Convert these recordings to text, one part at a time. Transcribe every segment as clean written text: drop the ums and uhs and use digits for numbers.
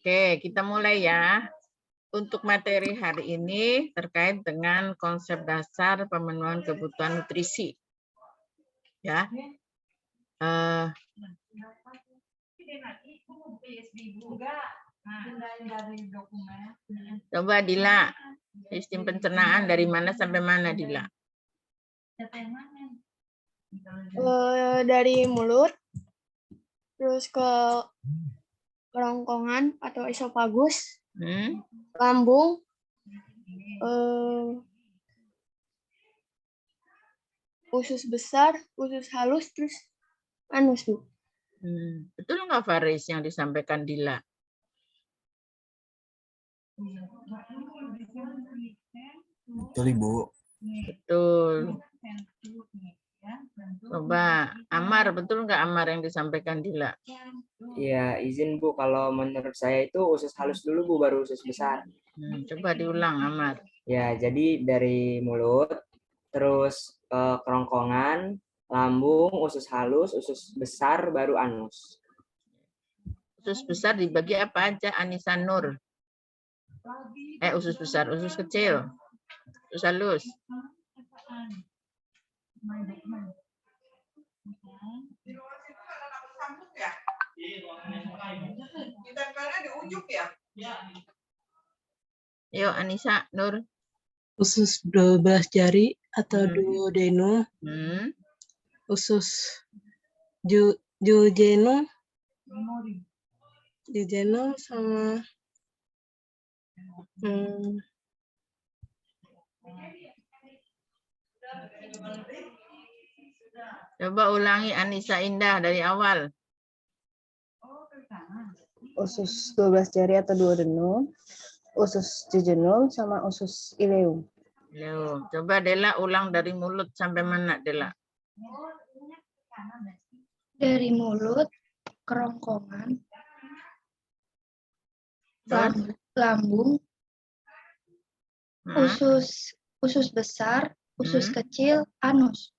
Oke, kita mulai ya. Untuk materi hari ini terkait dengan konsep dasar pemenuhan kebutuhan nutrisi. Ya. Coba Dila, sistem pencernaan dari mana sampai mana Dila? Dari mulut, terus ke kerongkongan atau esofagus, lambung, usus besar, usus halus, terus anus, Bu. Betul nggak Faris yang disampaikan Dila? Betul, Ibu. Betul. Coba Amar, betul nggak Amar yang disampaikan Dila? Ya, izin Bu, kalau menurut saya itu usus halus dulu Bu, baru usus besar. Coba diulang Amar. Ya, jadi dari mulut, terus ke kerongkongan, lambung, usus halus, usus besar, baru anus. Usus besar dibagi apa aja Anissa Nur? Usus besar, usus kecil, usus halus. Yuk Anissa Nur. Usus 12 jari atau duodenum, usus jejunum sama Coba ulangi Anissa Indah dari awal. Usus 12 jari atau duodenum, usus jejunum, sama usus ileum. Coba Dela ulang dari mulut sampai mana Dela? Dari mulut, kerongkongan, lambung, usus besar, usus kecil, anus.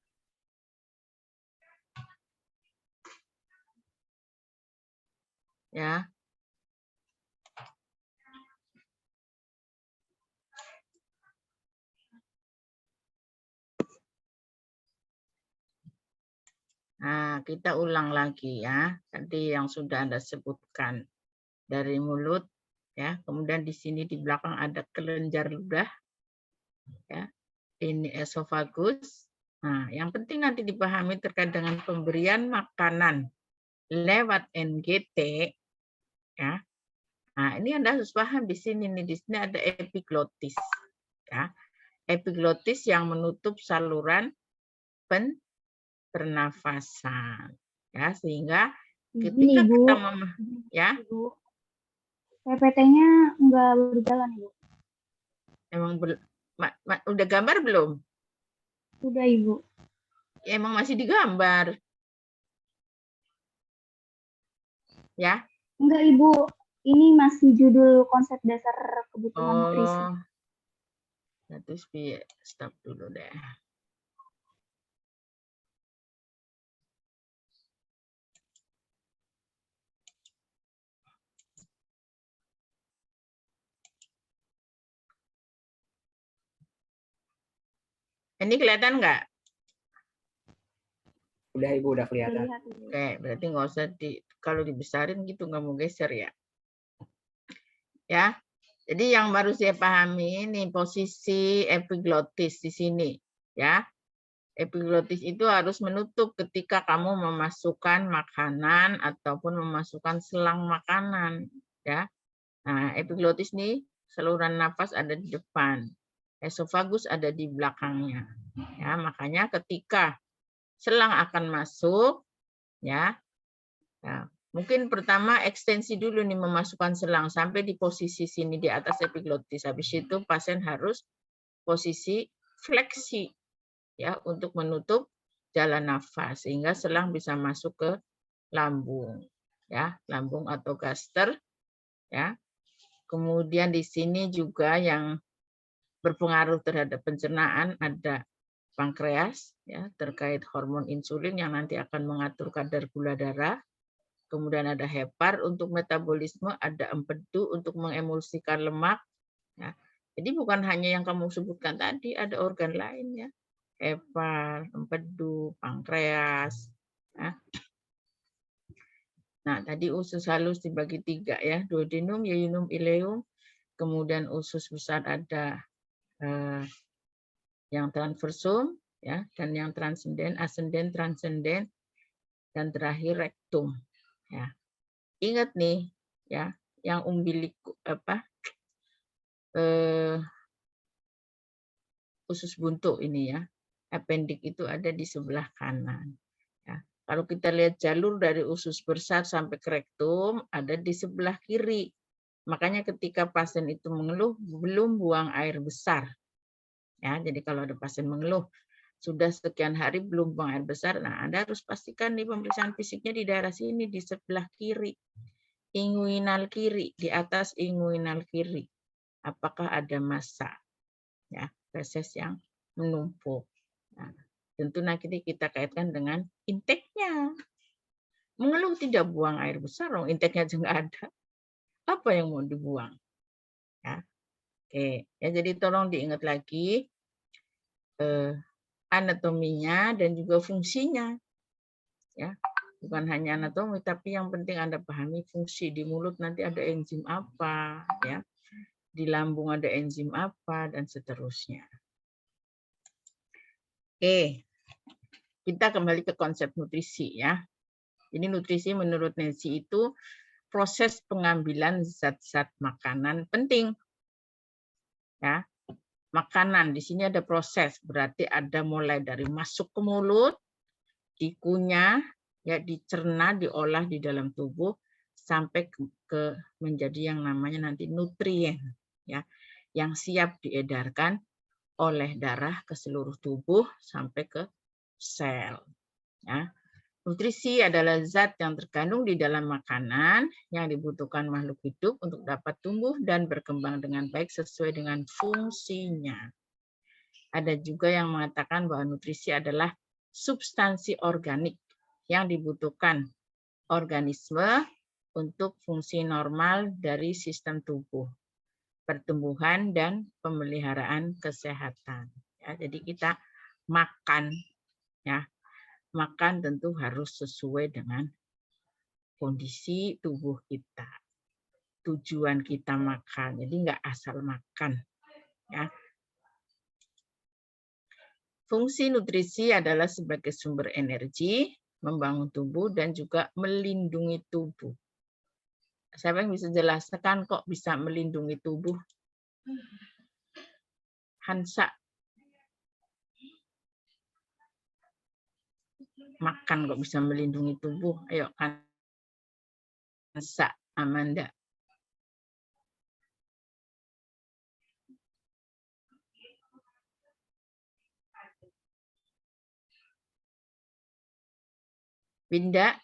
Ya. Nah, kita ulang lagi ya. Tadi yang sudah Anda sebutkan. Dari mulut, ya. Kemudian di sini di belakang ada kelenjar ludah. Ya. Ini esofagus. Nah, yang penting nanti dipahami terkait dengan pemberian makanan lewat NGT. Ya. Nah, ini Anda harus paham di sini nih. Di sini ada epiglotis. Ya. Epiglotis yang menutup saluran pernafasan, ya, sehingga ketika kita ya PPT-nya nggak berjalan, Ibu. Emang udah gambar belum? Udah, Ibu. Ya, emang masih digambar, ya? Enggak, Ibu. Ini masih judul konsep dasar kebutuhan nutrisi. Terus stop dulu deh. Ini kelihatan nggak? Udah Ibu, udah kelihatan. Oke, berarti nggak usah kalau dibesarin gitu nggak mau geser ya. Ya, jadi yang baru saya pahami ini posisi epiglotis di sini, ya. Epiglotis itu harus menutup ketika kamu memasukkan makanan ataupun memasukkan selang makanan, ya. Nah, epiglotis nih saluran nafas ada di depan, esofagus ada di belakangnya, ya. Makanya ketika selang akan masuk, ya. Nah, mungkin pertama ekstensi dulu nih memasukkan selang sampai di posisi sini di atas epiglotis. Habis itu pasien harus posisi fleksi ya untuk menutup jalan nafas sehingga selang bisa masuk ke lambung ya, lambung atau gaster ya. Kemudian di sini juga yang berpengaruh terhadap pencernaan ada pankreas ya, terkait hormon insulin yang nanti akan mengatur kadar gula darah. Kemudian ada hepar untuk metabolisme, ada empedu untuk mengemulsikan lemak. Ya. Jadi bukan hanya yang kamu sebutkan tadi, ada organ lain ya. Hepar, empedu, pankreas. Ya. Nah, tadi usus halus dibagi 3 ya, duodenum, yeyunum, ileum. Kemudian usus besar ada yang transversum ya, dan yang transenden, ascenden, transenden, dan terakhir rektum. Ya. Ingat nih ya, yang umbilikus usus buntu ini ya, appendix itu ada di sebelah kanan. Ya. Kalau kita lihat jalur dari usus besar sampai ke rektum ada di sebelah kiri. Makanya ketika pasien itu mengeluh belum buang air besar. Ya, jadi kalau ada pasien mengeluh sudah sekian hari belum buang air besar, nah Anda harus pastikan nih pemeriksaan fisiknya di daerah sini di sebelah kiri. Inguinal kiri, di atas inguinal kiri. Apakah ada massa? Ya, feses yang menumpuk. Nah, tentu nanti kita kaitkan dengan intake-nya. Mengeluh tidak buang air besar, intake-nya juga ada. Apa yang mau dibuang? Ya. Oke, ya jadi tolong diingat lagi anatominya dan juga fungsinya. Ya, bukan hanya anatomi, tapi yang penting Anda pahami fungsi. Di mulut nanti ada enzim apa, ya. Di lambung ada enzim apa, dan seterusnya. Oke, kita kembali ke konsep nutrisi ya. Ini nutrisi menurut Nancy itu proses pengambilan zat-zat makanan penting. Ya, makanan di sini ada proses, berarti ada mulai dari masuk ke mulut, dikunyah, ya dicerna, diolah di dalam tubuh sampai ke menjadi yang namanya nanti nutrien, ya, yang siap diedarkan oleh darah ke seluruh tubuh sampai ke sel. Ya. Nutrisi adalah zat yang terkandung di dalam makanan yang dibutuhkan makhluk hidup untuk dapat tumbuh dan berkembang dengan baik sesuai dengan fungsinya. Ada juga yang mengatakan bahwa nutrisi adalah substansi organik yang dibutuhkan organisme untuk fungsi normal dari sistem tubuh, pertumbuhan dan pemeliharaan kesehatan. Ya, jadi kita makan, ya, makan tentu harus sesuai dengan kondisi tubuh kita. Tujuan kita makan, jadi nggak asal makan. Ya. Fungsi nutrisi adalah sebagai sumber energi, membangun tubuh, dan juga melindungi tubuh. Siapa yang bisa jelaskan kok bisa melindungi tubuh? Hansa. Makan kok bisa melindungi tubuh? Ayo, Hansa, Amanda. Winda.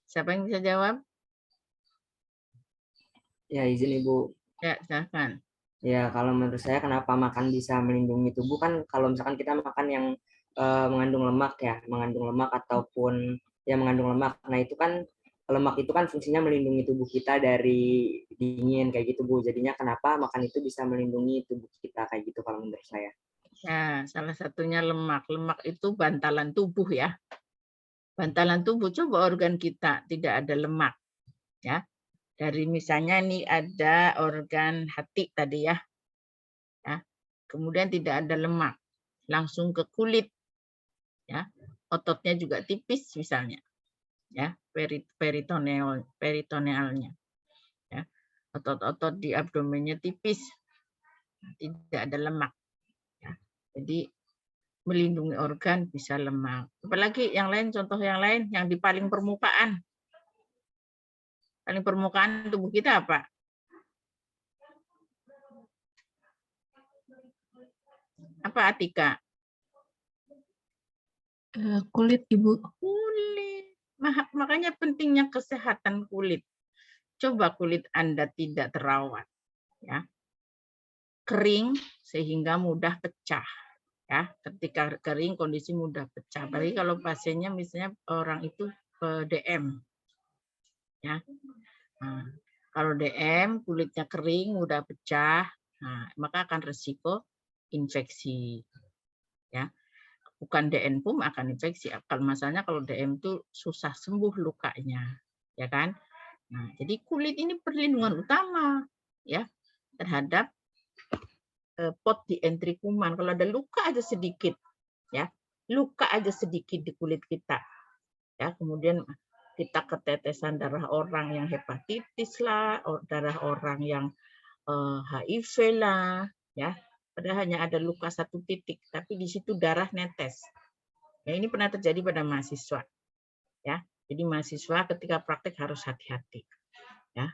Siapa yang bisa jawab? Ya, izin Ibu. Ya, silakan. Ya, kalau menurut saya kenapa makan bisa melindungi tubuh kan kalau misalkan kita makan yang mengandung lemak ya, mengandung lemak ataupun ya mengandung lemak. Nah, itu kan lemak itu kan fungsinya melindungi tubuh kita dari dingin kayak gitu, Bu. Jadinya kenapa makan itu bisa melindungi tubuh kita kayak gitu kalau menurut saya. Ya, salah satunya lemak. Lemak itu bantalan tubuh ya. Bantalan tubuh, coba organ kita tidak ada lemak. Ya. Dari misalnya nih ada organ hati tadi ya. Ya. Kemudian tidak ada lemak. Langsung ke kulit. Ya. Ototnya juga tipis misalnya. Ya, peritonealnya. Ya. Otot-otot di abdomennya tipis. Tidak ada lemak. Ya. Jadi melindungi organ bisa lemak. Apalagi yang lain, contoh yang lain yang di paling permukaan. Paling permukaan tubuh kita apa? Apa Atika? Kulit, Ibu. Kulit. Makanya pentingnya kesehatan kulit. coba kulit Anda tidak terawat, ya, kering sehingga mudah pecah, ya. Ketika kering kondisi mudah pecah. Apalagi kalau pasiennya misalnya orang itu DM, ya. Nah, kalau DM kulitnya kering mudah pecah, nah, maka akan resiko infeksi, ya. Bukan DM pun akan infeksi. Kalau masalahnya kalau DM itu susah sembuh lukanya, ya kan? Nah, jadi kulit ini perlindungan utama, ya, terhadap pot di entry kuman. Kalau ada luka aja sedikit, ya, luka aja sedikit di kulit kita, ya, kemudian kita ketetesan darah orang yang hepatitis lah, darah orang yang HIV lah, ya, padahal hanya ada luka 1 titik, tapi di situ darah netes. Ya, ini pernah terjadi pada mahasiswa, ya. Jadi mahasiswa ketika praktek harus hati-hati, ya.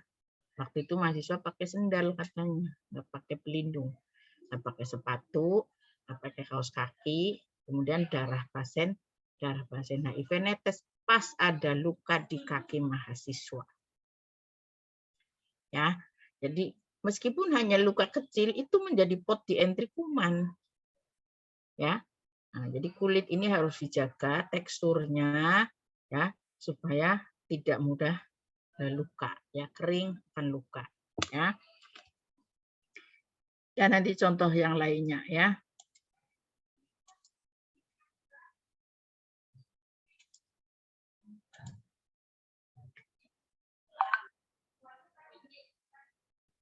Waktu itu mahasiswa pakai sendal katanya, nggak pakai pelindung. Nggak pakai sepatu, nggak pakai kaos kaki, kemudian darah pasien HIV netes pas ada luka di kaki mahasiswa. Ya, jadi meskipun hanya luka kecil itu menjadi pot di entry kuman. Ya, nah, jadi kulit ini harus dijaga teksturnya, ya, supaya tidak mudah luka, ya, kering bukan luka, ya. Dan nanti contoh yang lainnya, ya.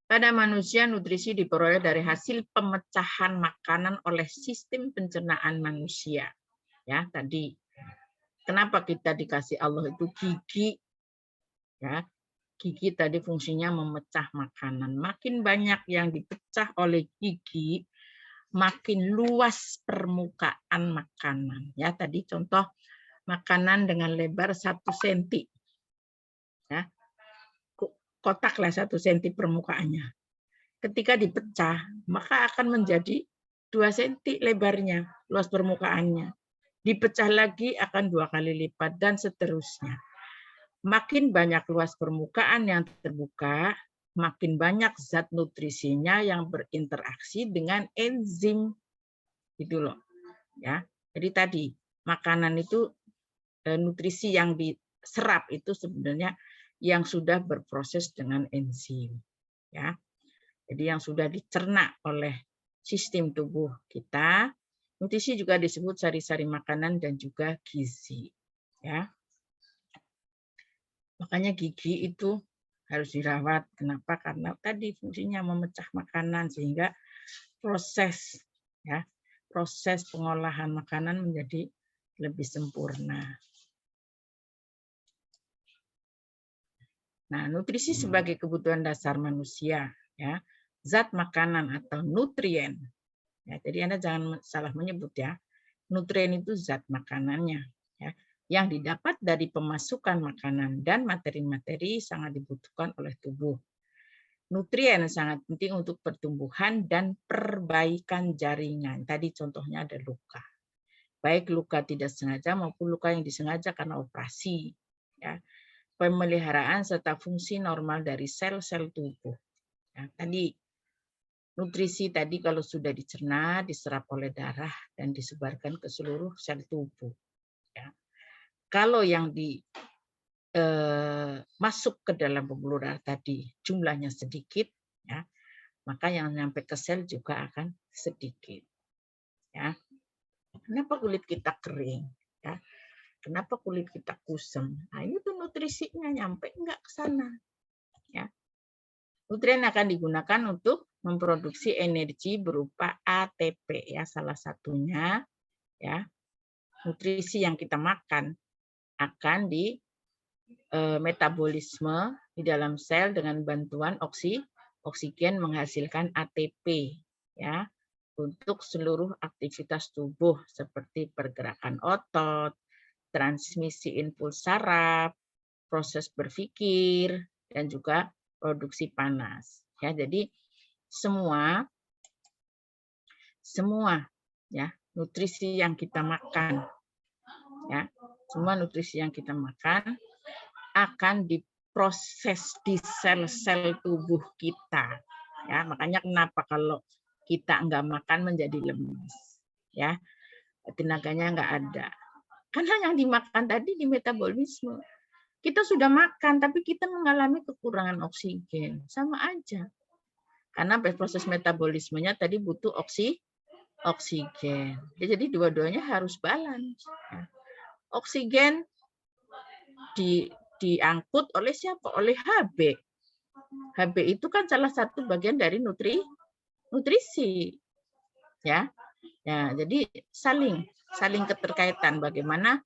Pada manusia, nutrisi diperoleh dari hasil pemecahan makanan oleh sistem pencernaan manusia. Ya, tadi kenapa kita dikasih Allah itu gigi? Ya, gigi tadi fungsinya memecah makanan. Makin banyak yang dipecah oleh gigi, makin luas permukaan makanan. Ya, tadi contoh makanan dengan lebar 1 cm. Ya, kotaklah 1 cm permukaannya. Ketika dipecah, maka akan menjadi 2 cm lebarnya, luas permukaannya. Dipecah lagi akan 2 kali lipat, dan seterusnya. Makin banyak luas permukaan yang terbuka, makin banyak zat nutrisinya yang berinteraksi dengan enzim. Gitu loh. Ya. Jadi tadi, makanan itu nutrisi yang diserap itu sebenarnya yang sudah berproses dengan enzim. Ya. Jadi yang sudah dicerna oleh sistem tubuh kita. Nutrisi juga disebut sari-sari makanan dan juga gizi. Ya. Makanya gigi itu harus dirawat. Kenapa? Karena tadi fungsinya memecah makanan sehingga proses, ya, proses pengolahan makanan menjadi lebih sempurna. Nah, nutrisi sebagai kebutuhan dasar manusia, ya, zat makanan atau nutrien. Ya, jadi Anda jangan salah menyebut, ya. Nutrien itu zat makanannya, ya, yang didapat dari pemasukan makanan dan materi-materi sangat dibutuhkan oleh tubuh. Nutrien sangat penting untuk pertumbuhan dan perbaikan jaringan. Tadi contohnya ada luka. Baik luka tidak sengaja maupun luka yang disengaja karena operasi. Ya. Pemeliharaan serta fungsi normal dari sel-sel tubuh. Ya, tadi nutrisi tadi kalau sudah dicerna, diserap oleh darah dan disebarkan ke seluruh sel tubuh. Ya. Kalau yang masuk ke dalam pembuluh darah tadi jumlahnya sedikit, ya, maka yang sampai ke sel juga akan sedikit. Ya. Kenapa kulit kita kering? Ya. Kenapa kulit kita kusam? Nah, ini tuh nutrisinya nyampe enggak ke sana. Ya. Nutrien akan digunakan untuk memproduksi energi berupa ATP, ya, salah satunya, ya. Nutrisi yang kita makan akan di metabolisme di dalam sel dengan bantuan oksigen menghasilkan ATP, ya, untuk seluruh aktivitas tubuh seperti pergerakan otot, transmisi impuls saraf, proses berpikir, dan juga produksi panas. Ya, jadi semua ya nutrisi yang kita makan, ya, semua nutrisi yang kita makan akan proses di sel-sel tubuh kita. Ya, makanya kenapa kalau kita nggak makan menjadi lemes, ya, tenaganya nggak ada. Karena yang dimakan tadi di metabolisme. Kita sudah makan, tapi kita mengalami kekurangan oksigen. Sama aja. Karena proses metabolismenya tadi butuh oksigen. Jadi dua-duanya harus balance. Oksigen diangkut oleh siapa? Oleh Hb. Hb itu kan salah satu bagian dari nutrisi. Ya. Ya, jadi saling keterkaitan bagaimana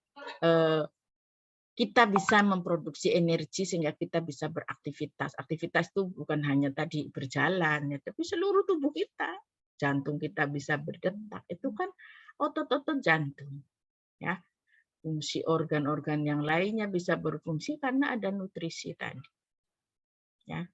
kita bisa memproduksi energi sehingga kita bisa beraktivitas. Aktivitas itu bukan hanya tadi berjalan, ya, tapi seluruh tubuh kita. Jantung kita bisa berdetak. Itu kan otot-otot jantung. Ya. Fungsi organ-organ yang lainnya bisa berfungsi karena ada nutrisi tadi. Ya.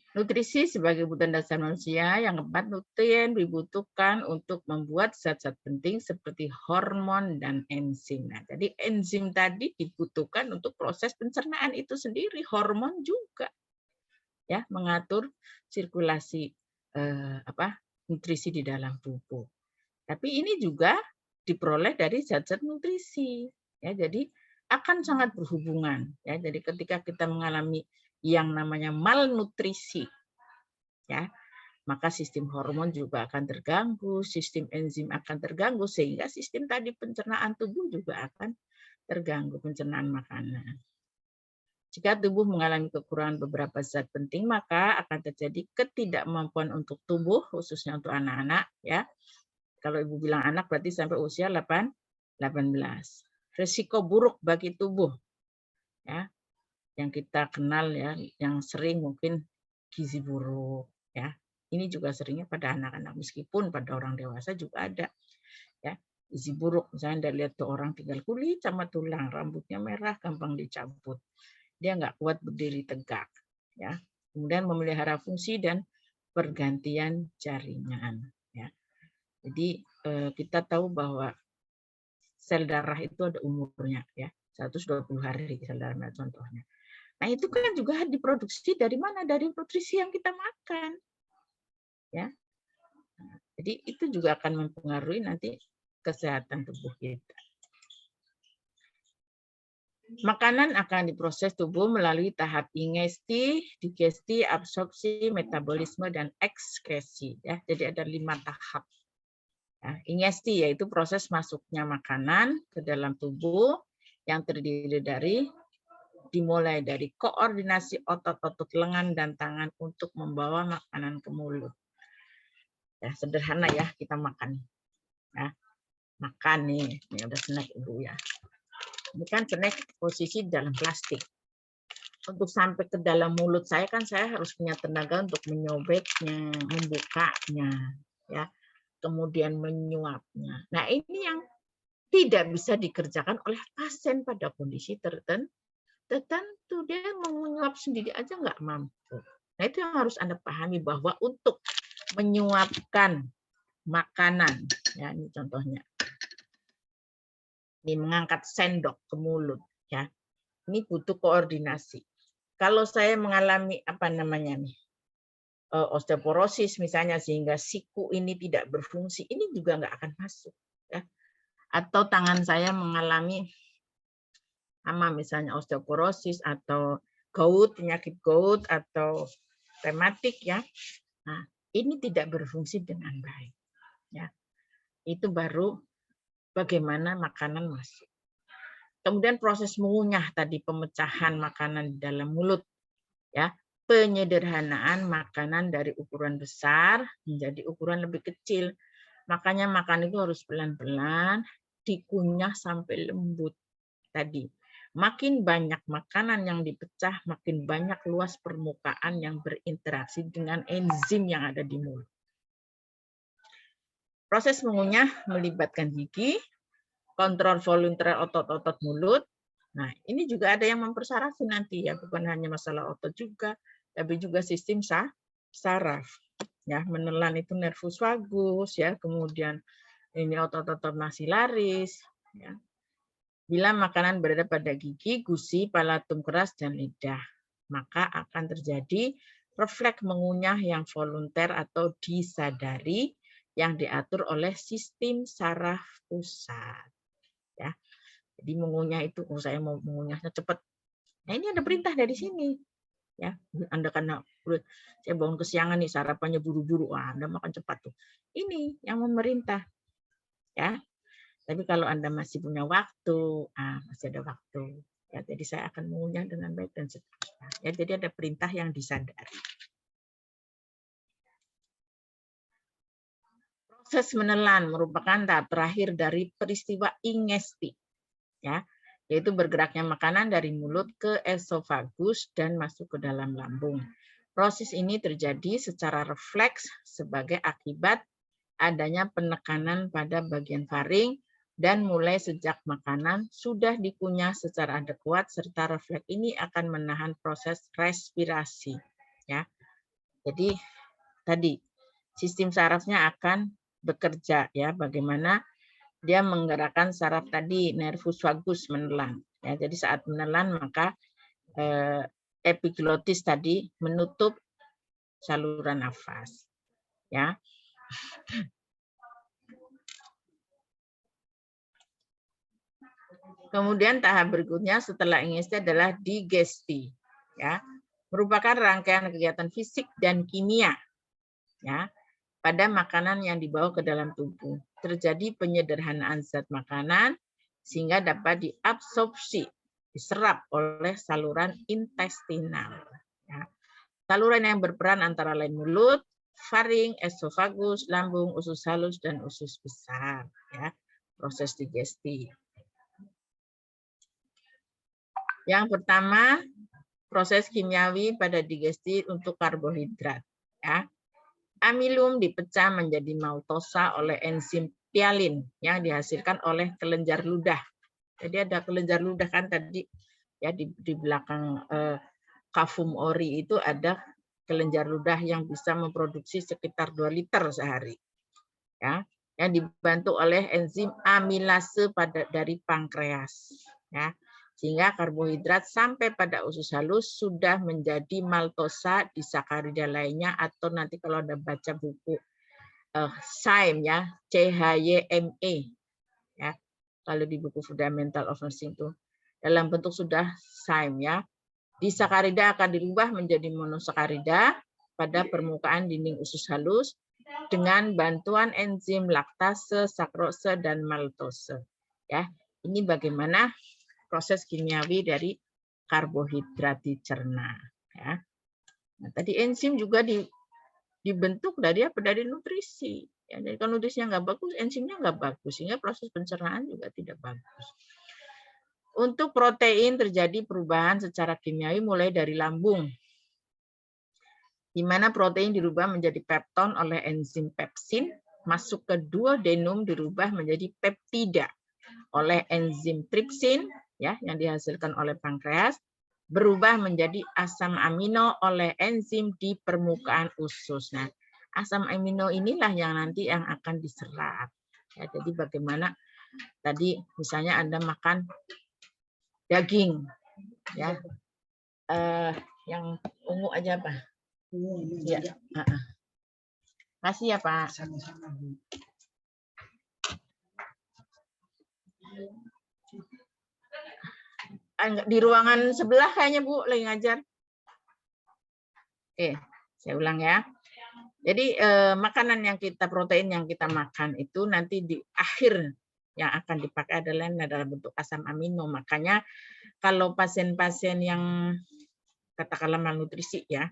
Nutrisi sebagai kebutuhan dasar manusia. Yang keempat, nutrien dibutuhkan untuk membuat zat-zat penting seperti hormon dan enzim. Nah, jadi enzim tadi dibutuhkan untuk proses pencernaan itu sendiri. Hormon juga, ya, mengatur sirkulasi nutrisi di dalam tubuh. Tapi ini juga diperoleh dari zat-zat nutrisi. Ya, jadi akan sangat berhubungan. Ya, jadi ketika kita mengalami yang namanya malnutrisi, ya, maka sistem hormon juga akan terganggu, sistem enzim akan terganggu, sehingga sistem tadi pencernaan tubuh juga akan terganggu, pencernaan makanan. Jika tubuh mengalami kekurangan beberapa zat penting, maka akan terjadi ketidakmampuan untuk tubuh, khususnya untuk anak-anak. Ya, kalau ibu bilang anak berarti sampai usia 18. Risiko buruk bagi tubuh. Ya, yang kita kenal, ya, yang sering mungkin gizi buruk, ya. Ini juga seringnya pada anak-anak, meskipun pada orang dewasa juga ada, ya, gizi buruk. Misalnya Anda lihat tuh orang tinggal kulit sama tulang, rambutnya merah, gampang dicabut, dia nggak kuat berdiri tegak, ya. Kemudian memelihara fungsi dan pergantian jaringan, ya. Jadi kita tahu bahwa sel darah itu ada umurnya, ya, 120 hari sel darah contohnya. Nah, itu kan juga diproduksi dari mana? Dari nutrisi yang kita makan. Ya. Jadi itu juga akan mempengaruhi nanti kesehatan tubuh kita. Makanan akan diproses tubuh melalui tahap ingesti, digesti, absorpsi, metabolisme, dan ekskresi. Ya. Jadi ada 5 tahap. Ya. Ingesti yaitu proses masuknya makanan ke dalam tubuh yang terdiri dimulai dari koordinasi otot-otot lengan dan tangan untuk membawa makanan ke mulut. Ya, sederhana ya, kita makan. Ya, makan nih, ini ada snack Ibu ya. Ini kan snack posisi dalam plastik. Untuk sampai ke dalam mulut saya kan saya harus punya tenaga untuk menyobeknya, membukanya, ya. Kemudian menyuapnya. Nah, ini yang tidak bisa dikerjakan oleh pasien pada kondisi tertentu, dia mau menyuap sendiri aja nggak mampu. Nah, itu yang harus Anda pahami, bahwa untuk menyuapkan makanan, ya, ini contohnya, ini mengangkat sendok ke mulut, ya, ini butuh koordinasi. Kalau saya mengalami osteoporosis misalnya, sehingga siku ini tidak berfungsi, ini juga nggak akan masuk, ya. Atau tangan saya mengalami misalnya osteoporosis atau gout, penyakit gout atau rematik, ya. Nah, ini tidak berfungsi dengan baik, ya. Itu baru bagaimana makanan masuk. Kemudian proses mengunyah tadi, pemecahan makanan di dalam mulut, ya. Penyederhanaan makanan dari ukuran besar menjadi ukuran lebih kecil. Makanya makan itu harus pelan-pelan, dikunyah sampai lembut tadi. Makin banyak makanan yang dipecah, makin banyak luas permukaan yang berinteraksi dengan enzim yang ada di mulut. Proses mengunyah melibatkan gigi, kontrol voluntar otot-otot mulut. Nah, ini juga ada yang mempersarafin nanti, ya, bukan hanya masalah otot juga, tapi juga sistem saraf. ya, menelan itu nervus vagus, ya, kemudian ini otot-otot maksilaris, ya. Bila makanan berada pada gigi, gusi, palatum keras, dan lidah, maka akan terjadi refleks mengunyah yang volunter atau disadari yang diatur oleh sistem saraf pusat. Ya, jadi mengunyah itu, saya mau mengunyahnya cepat. Nah, ini ada perintah dari sini. Ya, Anda karena saya bangun kesiangan nih, sarapannya buru-buru, wah, Anda makan cepat tuh. Ini yang memerintah. Ya, tapi kalau Anda masih punya waktu, masih ada waktu. Ya, jadi saya akan mengunyah dengan baik dan seterusnya. Ya, jadi ada perintah yang disadari. Proses menelan merupakan tahap terakhir dari peristiwa ingesti, ya, yaitu bergeraknya makanan dari mulut ke esofagus dan masuk ke dalam lambung. Proses ini terjadi secara refleks sebagai akibat adanya penekanan pada bagian faring dan mulai sejak makanan sudah dikunyah secara adekuat serta refleks ini akan menahan proses respirasi, ya. Jadi tadi sistem sarafnya akan bekerja, ya, bagaimana dia menggerakkan saraf tadi nervus vagus menelan, ya. Jadi saat menelan maka epiglotis tadi menutup saluran nafas, ya. Kemudian tahap berikutnya setelah ingesti adalah digesti, ya, merupakan rangkaian kegiatan fisik dan kimia, ya, pada makanan yang dibawa ke dalam tubuh. Terjadi penyederhanaan zat makanan sehingga dapat diabsorpsi, diserap oleh saluran intestinal. Ya. Saluran yang berperan antara lain mulut, faring, esofagus, lambung, usus halus, dan usus besar. Ya. Proses digesti. Yang pertama, proses kimiawi pada digesti untuk karbohidrat. Ya. Amilum dipecah menjadi maltosa oleh enzim pialin yang dihasilkan oleh kelenjar ludah. Jadi ada kelenjar ludah kan tadi, ya, di belakang kafum ori itu ada kelenjar ludah yang bisa memproduksi sekitar 2 liter sehari. Ya, yang dibantu oleh enzim amilase dari pankreas. Ya. Sehingga karbohidrat sampai pada usus halus sudah menjadi maltosa disakarida lainnya, atau nanti kalau Anda baca buku CHYME, ya, CHYME, ya, kalau di buku Fundamental of Nursing itu dalam bentuk sudah CHYME, ya, disakarida akan dirubah menjadi monosakarida pada permukaan dinding usus halus dengan bantuan enzim laktase, sakrose, dan maltose. Ya, ini bagaimana proses kimiawi dari karbohidrat dicerna. Ya. Nah, tadi enzim juga dibentuk dari apa? Dari nutrisi. Ya, jadi kalau nutrisinya nggak bagus, enzimnya nggak bagus, sehingga proses pencernaan juga tidak bagus. Untuk protein terjadi perubahan secara kimiawi mulai dari lambung, di mana protein dirubah menjadi pepton oleh enzim pepsin, masuk ke duodenum dirubah menjadi peptida oleh enzim tripsin, ya, yang dihasilkan oleh pankreas, berubah menjadi asam amino oleh enzim di permukaan usus. Nah, asam amino inilah yang nanti yang akan diserap. Ya, jadi bagaimana tadi misalnya Anda makan daging, ya, yang ungu aja, Pak. Ya, kasih ya, Pak. Di ruangan sebelah kayaknya Bu lagi ngajar. Oke, saya ulang ya. Jadi makanan yang protein yang kita makan itu nanti di akhir yang akan dipakai adalah bentuk asam amino. Makanya kalau pasien-pasien yang katakanlah malnutrisi, ya,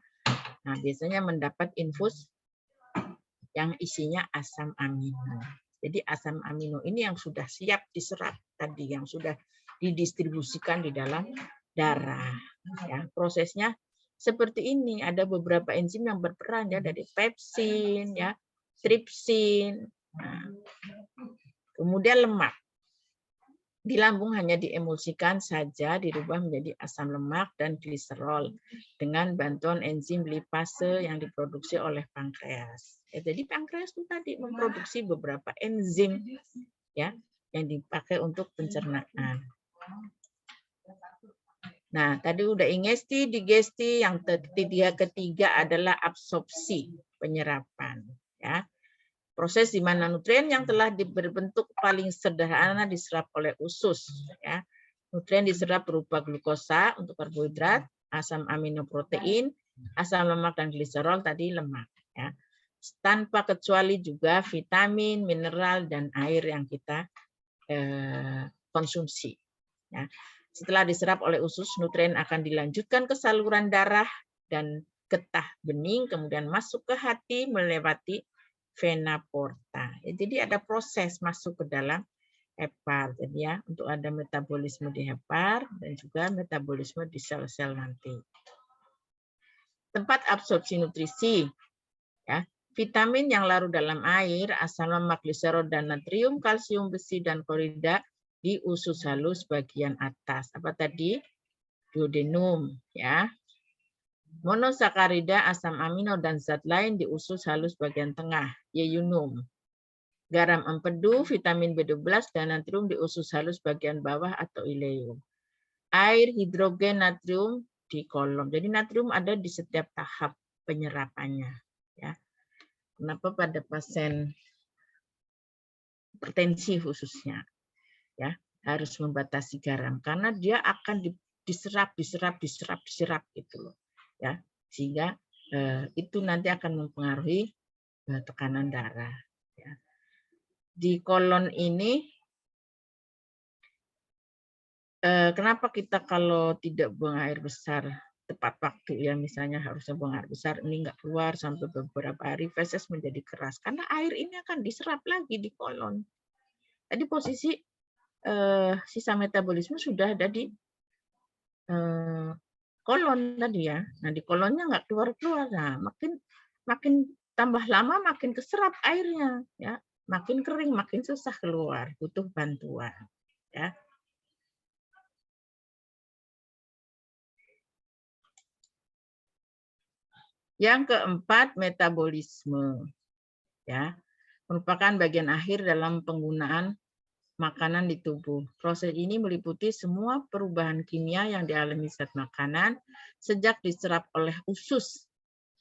nah biasanya mendapat infus yang isinya asam amino. Jadi asam amino ini yang sudah siap diserap tadi, yang sudah didistribusikan di dalam darah. Ya, prosesnya seperti ini. Ada beberapa enzim yang berperan, ya, dari pepsin, ya, tripsin. Nah, kemudian lemak. Di lambung hanya diemulsikan saja, dirubah menjadi asam lemak dan gliserol dengan bantuan enzim lipase yang diproduksi oleh pankreas. Ya, jadi pankreas itu tadi memproduksi beberapa enzim ya yang dipakai untuk pencernaan. Nah, tadi udah ingesti, digesti, yang ketiga adalah absorpsi, penyerapan ya. Proses di mana nutrien yang telah berbentuk paling sederhana diserap oleh usus. Ya. Nutrien diserap berupa glukosa untuk karbohidrat, asam amino protein, asam lemak dan gliserol tadi lemak. Ya. Tanpa kecuali juga vitamin, mineral dan air yang kita konsumsi. Ya. Setelah diserap oleh usus, nutrien akan dilanjutkan ke saluran darah dan getah bening, kemudian masuk ke hati melewati vena porta. Ya, jadi ada proses masuk ke dalam hepar. Jadi ya, untuk ada metabolisme di hepar dan juga metabolisme di sel-sel nanti. Tempat absorpsi nutrisi. Ya, vitamin yang larut dalam air, asam lemak, gliserol dan natrium, kalsium, besi dan klorida di usus halus bagian atas. Apa tadi? Duodenum, ya. Monosakarida, asam amino, dan zat lain di usus halus bagian tengah, yeyunum. Garam empedu, vitamin B12, dan natrium di usus halus bagian bawah atau ileum. Air, hidrogen, natrium di kolom. Jadi natrium ada di setiap tahap penyerapannya. Ya. Kenapa pada pasien hipertensi khususnya ya harus membatasi garam karena dia akan diserap gitu loh. Ya, sehingga itu nanti akan mempengaruhi tekanan darah. Ya. Di kolon ini, kenapa kita kalau tidak buang air besar tepat waktu ya, misalnya harusnya buang air besar, ini nggak keluar sampai beberapa hari, feses menjadi keras karena air ini akan diserap lagi di kolon. Tadi posisi sisa metabolisme sudah ada di kolon tadi ya. Nah, di kolonnya nggak keluar-keluar. Nah, makin tambah lama makin keserap airnya ya. Makin kering, makin susah keluar, butuh bantuan ya. Yang keempat, metabolisme ya. Merupakan bagian akhir dalam penggunaan makanan di tubuh. Proses ini meliputi semua perubahan kimia yang dialami zat makanan sejak diserap oleh usus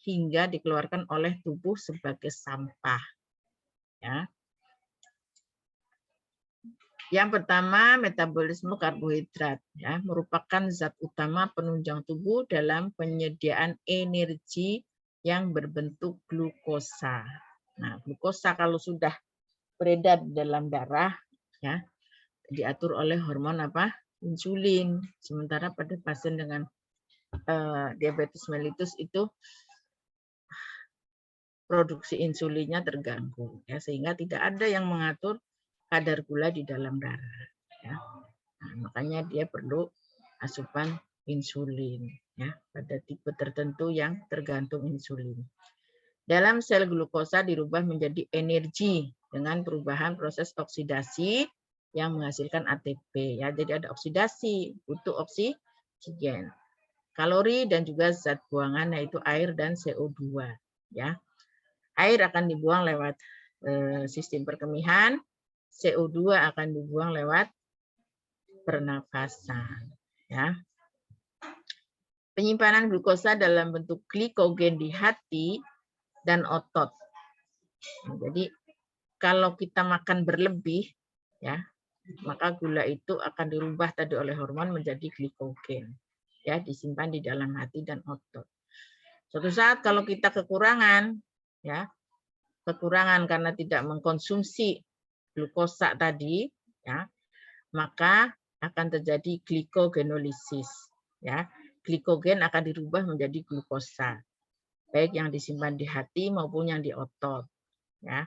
hingga dikeluarkan oleh tubuh sebagai sampah. Ya. Yang pertama, metabolisme karbohidrat ya, merupakan zat utama penunjang tubuh dalam penyediaan energi yang berbentuk glukosa. Nah, glukosa kalau sudah beredar dalam darah ya, diatur oleh hormon apa? Insulin. Sementara pada pasien dengan diabetes mellitus itu produksi insulinnya terganggu ya, sehingga tidak ada yang mengatur kadar gula di dalam darah ya. Nah, makanya dia perlu asupan insulin ya pada tipe tertentu yang tergantung insulin. Dalam sel glukosa dirubah menjadi energi dengan perubahan proses oksidasi yang menghasilkan ATP ya. Jadi ada oksidasi, butuh oksigen, kalori dan juga zat buangan yaitu air dan CO2 ya. Air akan dibuang lewat sistem perkemihan, CO2 akan dibuang lewat pernafasan ya. Penyimpanan glukosa dalam bentuk glikogen di hati dan otot. Nah, jadi kalau kita makan berlebih ya, maka gula itu akan dirubah tadi oleh hormon menjadi glikogen. Ya, disimpan di dalam hati dan otot. Suatu saat kalau kita kekurangan ya, kekurangan karena tidak mengkonsumsi glukosa tadi ya, maka akan terjadi glikogenolisis ya. Glikogen akan dirubah menjadi glukosa, baik yang disimpan di hati maupun yang di otot ya.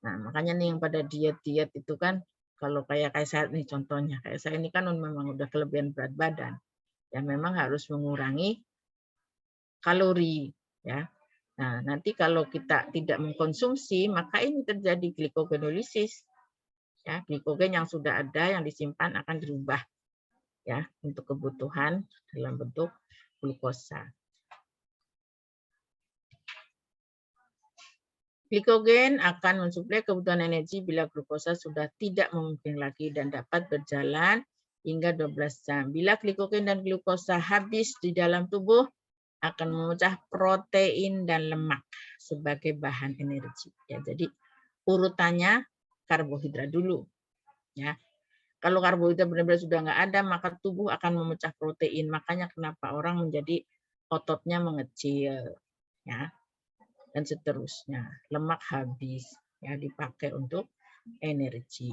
Nah, makanya nih yang pada diet-diet itu kan kalau kayak saya nih contohnya, kayak saya ini kan memang udah kelebihan berat badan. Ya memang harus mengurangi kalori ya. Nah, nanti kalau kita tidak mengkonsumsi maka ini terjadi glikogenolisis Ya, glikogen yang sudah ada yang disimpan akan dirubah ya untuk kebutuhan dalam bentuk glukosa. Glikogen akan mensuplai kebutuhan energi bila glukosa sudah tidak memungkinkan lagi dan dapat berjalan hingga 12 jam. Bila glikogen dan glukosa habis di dalam tubuh, akan memecah protein dan lemak sebagai bahan energi. Ya, jadi urutannya karbohidrat dulu. Ya, kalau karbohidrat benar-benar sudah nggak ada, maka tubuh akan memecah protein. Makanya kenapa orang menjadi ototnya mengecil. Ya. Dan seterusnya. Lemak habis ya dipakai untuk energi.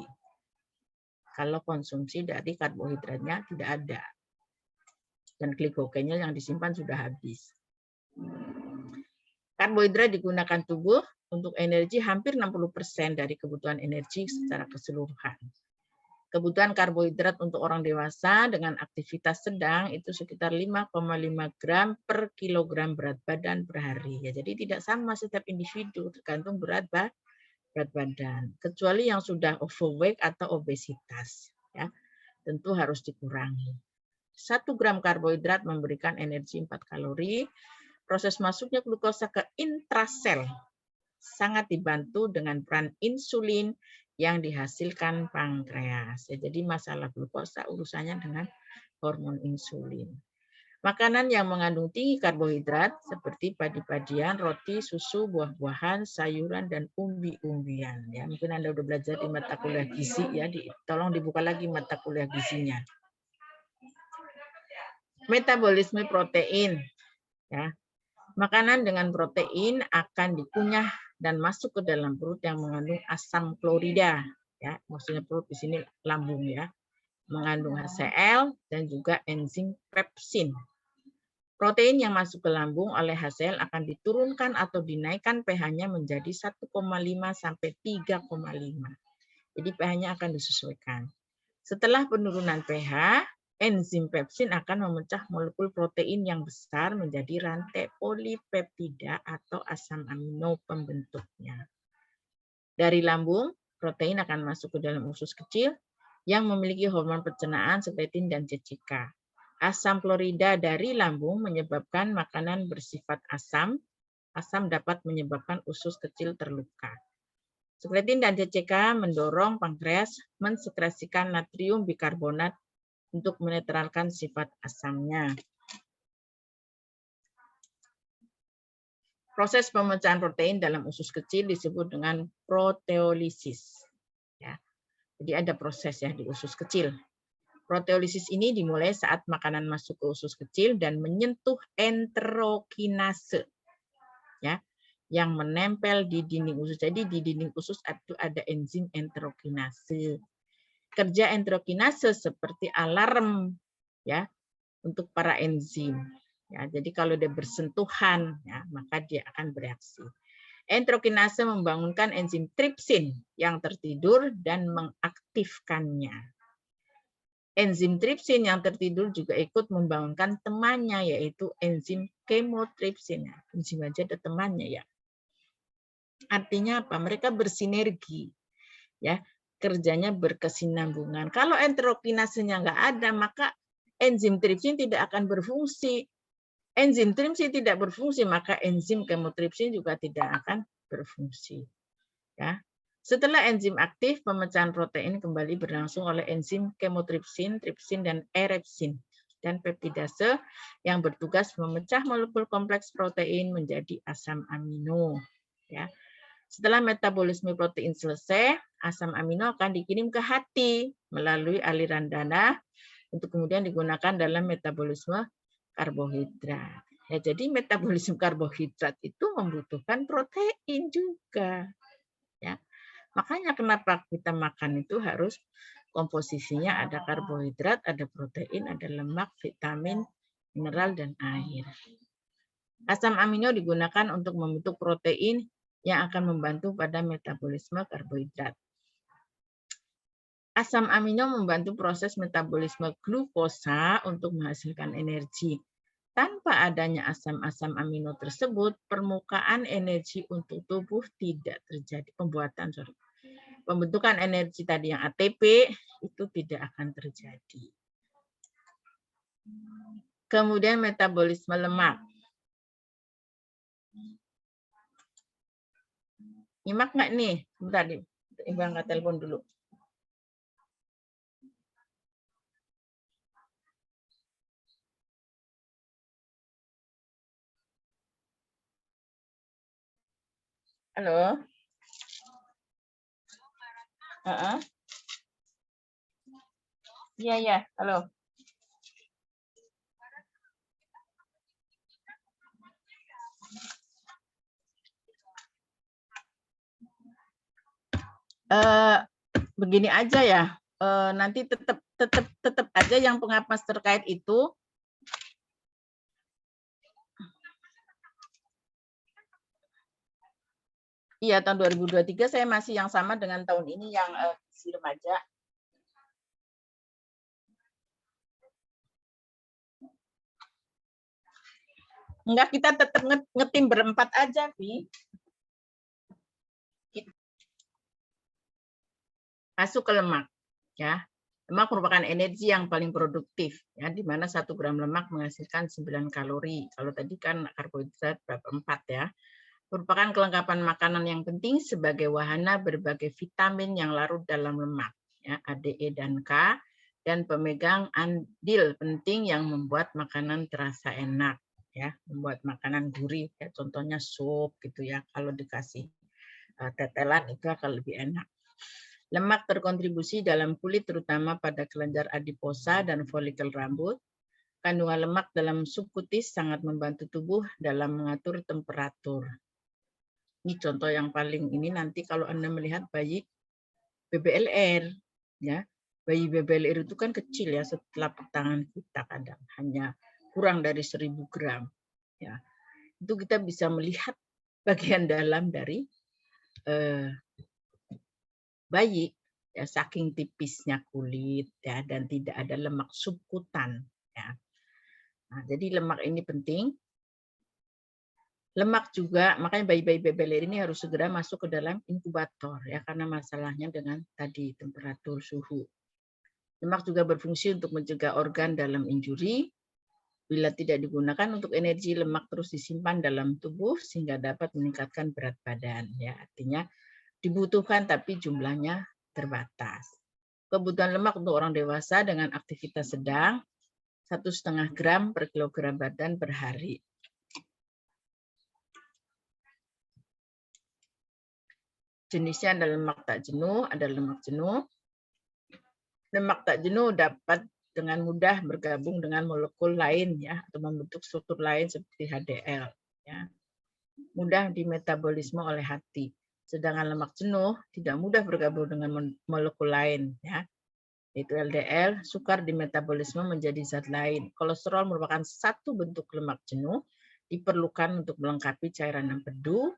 Kalau konsumsi dari karbohidratnya tidak ada. Dan glikogennya yang disimpan sudah habis. Karbohidrat digunakan tubuh untuk energi hampir 60% dari kebutuhan energi secara keseluruhan. Kebutuhan karbohidrat untuk orang dewasa dengan aktivitas sedang itu sekitar 5,5 gram per kilogram berat badan per hari. Ya, jadi tidak sama setiap individu, tergantung berat badan. Kecuali yang sudah overweight atau obesitas, ya, tentu harus dikurangi. 1 gram karbohidrat memberikan energi 4 kalori. Proses masuknya glukosa ke intrasel sangat dibantu dengan peran insulin yang dihasilkan pankreas. Jadi masalah glukosa urusannya dengan hormon insulin. Makanan yang mengandung tinggi karbohidrat seperti padi-padian, roti, susu, buah-buahan, sayuran, dan umbi-umbian. Ya, mungkin Anda sudah belajar di mata kuliah gizi ya, tolong dibuka lagi mata kuliah gizinya. Metabolisme protein. Ya. Makanan dengan protein akan dikunyah dan masuk ke dalam perut yang mengandung asam klorida, ya, maksudnya perut di sini lambung ya, mengandung HCl dan juga enzim pepsin. Protein yang masuk ke lambung oleh HCl akan diturunkan atau dinaikkan pH-nya menjadi 1,5 sampai 3,5. Jadi pH-nya akan disesuaikan. Setelah penurunan pH, enzim pepsin akan memecah molekul protein yang besar menjadi rantai polipeptida atau asam amino pembentuknya. Dari lambung, protein akan masuk ke dalam usus kecil yang memiliki hormon pencernaan sekretin dan CCK. Asam klorida dari lambung menyebabkan makanan bersifat asam. Asam dapat menyebabkan usus kecil terluka. Sekretin dan CCK mendorong pankreas mensekresikan natrium bikarbonat untuk menetralkan sifat asamnya. Proses pemecahan protein dalam usus kecil disebut dengan proteolisis. Ya. Jadi ada proses ya di usus kecil. Proteolisis ini dimulai saat makanan masuk ke usus kecil dan menyentuh enterokinase, ya, yang menempel di dinding usus. Jadi di dinding usus itu ada enzim enterokinase. Kerja enterokinase seperti alarm ya untuk para enzim. Ya, jadi kalau dia bersentuhan ya, maka dia akan bereaksi. Enterokinase membangunkan enzim tripsin yang tertidur dan mengaktifkannya. Enzim tripsin yang tertidur juga ikut membangunkan temannya yaitu enzim kemotripsin. Enzim aja ada temannya ya. Artinya apa? Mereka bersinergi. Ya. Kerjanya berkesinambungan. Kalau enterokinasenya nggak ada, maka enzim tripsin tidak akan berfungsi. Enzim tripsin tidak berfungsi, maka enzim kemotripsin juga tidak akan berfungsi. Ya. Setelah enzim aktif, pemecahan protein kembali berlangsung oleh enzim kemotripsin, tripsin, dan erepsin, dan peptidase yang bertugas memecah molekul kompleks protein menjadi asam amino. Ya. Setelah metabolisme protein selesai, asam amino akan dikirim ke hati melalui aliran darah untuk kemudian digunakan dalam metabolisme karbohidrat. Ya, jadi metabolisme karbohidrat itu membutuhkan protein juga. Ya. Makanya kenapa kita makan itu harus komposisinya ada karbohidrat, ada protein, ada lemak, vitamin, mineral, dan air. Asam amino digunakan untuk membentuk protein yang akan membantu pada metabolisme karbohidrat. Asam amino membantu proses metabolisme glukosa untuk menghasilkan energi. Tanpa adanya asam-asam amino tersebut, permukaan energi untuk tubuh tidak terjadi. pembentukan energi tadi yang ATP itu tidak akan terjadi. Kemudian metabolisme lemak. Nyimak nggak nih? Bentar, Ibu angkat telepon dulu. Halo? Iya, iya. Halo. Begini aja ya. Nanti tetap aja yang pengapas terkait itu iya, tahun 2023 saya masih yang sama dengan tahun ini yang si remaja. Enggak, kita tetap ngetim berempat aja, Vi. Masuk ke lemak, ya. Lemak merupakan energi yang paling produktif, ya, di mana 1 gram lemak menghasilkan 9 kalori. Kalau tadi kan karbohidrat berapa 4 ya. Merupakan kelengkapan makanan yang penting sebagai wahana berbagai vitamin yang larut dalam lemak, ya, A, D, E, dan K, dan pemegang andil penting yang membuat makanan terasa enak, ya, membuat makanan gurih, ya, contohnya sup gitu ya, kalau dikasih tetelan itu akan lebih enak. Lemak terkontribusi dalam kulit terutama pada kelenjar adiposa dan folikel rambut. Kandungan lemak dalam subkutis sangat membantu tubuh dalam mengatur temperatur. Ini contoh yang paling ini nanti kalau Anda melihat bayi BBLR, ya, bayi BBLR itu kan kecil ya, setelah tangan kita kadang hanya kurang dari 1000 gram, ya. Itu kita bisa melihat bagian dalam dari bayi, ya, saking tipisnya kulit, ya, dan tidak ada lemak subkutan, ya. Nah, jadi lemak ini penting. Lemak juga, makanya bayi-bayi BBLR ini harus segera masuk ke dalam inkubator, ya, karena masalahnya dengan tadi temperatur suhu. Lemak juga berfungsi untuk mencegah organ dalam injuri. Bila tidak digunakan untuk energi, lemak terus disimpan dalam tubuh sehingga dapat meningkatkan berat badan. Ya, artinya dibutuhkan tapi jumlahnya terbatas. Kebutuhan lemak untuk orang dewasa dengan aktivitas sedang 1,5 gram per kilogram badan per hari. Jenisnya ada lemak tak jenuh, ada lemak jenuh. Lemak tak jenuh dapat dengan mudah bergabung dengan molekul lain, ya, atau membentuk struktur lain seperti HDL, ya. Mudah dimetabolisme oleh hati. Sedangkan lemak jenuh tidak mudah bergabung dengan molekul lain, ya. Yaitu LDL, sukar dimetabolisme menjadi zat lain. Kolesterol merupakan satu bentuk lemak jenuh, diperlukan untuk melengkapi cairan empedu,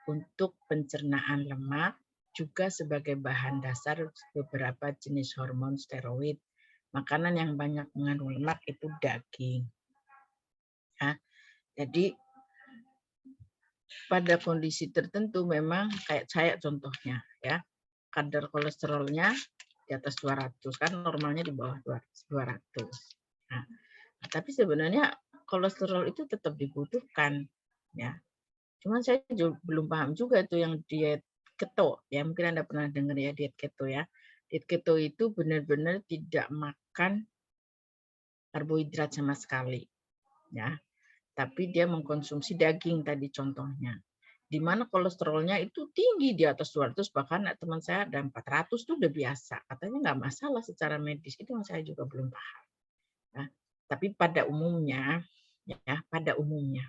untuk pencernaan lemak, juga sebagai bahan dasar beberapa jenis hormon steroid. Makanan yang banyak mengandung lemak itu daging. Ya, jadi pada kondisi tertentu memang kayak saya contohnya, ya, kadar kolesterolnya di atas 200, kan normalnya di bawah 200. Nah, tapi sebenarnya kolesterol itu tetap dibutuhkan, ya. Cuman saya belum paham juga itu yang diet keto, ya, mungkin Anda pernah dengar ya diet keto, ya. Diet keto itu benar-benar tidak makan karbohidrat sama sekali, ya. Tapi dia mengkonsumsi daging tadi contohnya. Di mana kolesterolnya itu tinggi di atas 200, bahkan teman saya ada 400 itu udah biasa. Katanya nggak masalah secara medis. Itu yang saya juga belum paham. Nah, tapi pada umumnya, ya, pada umumnya,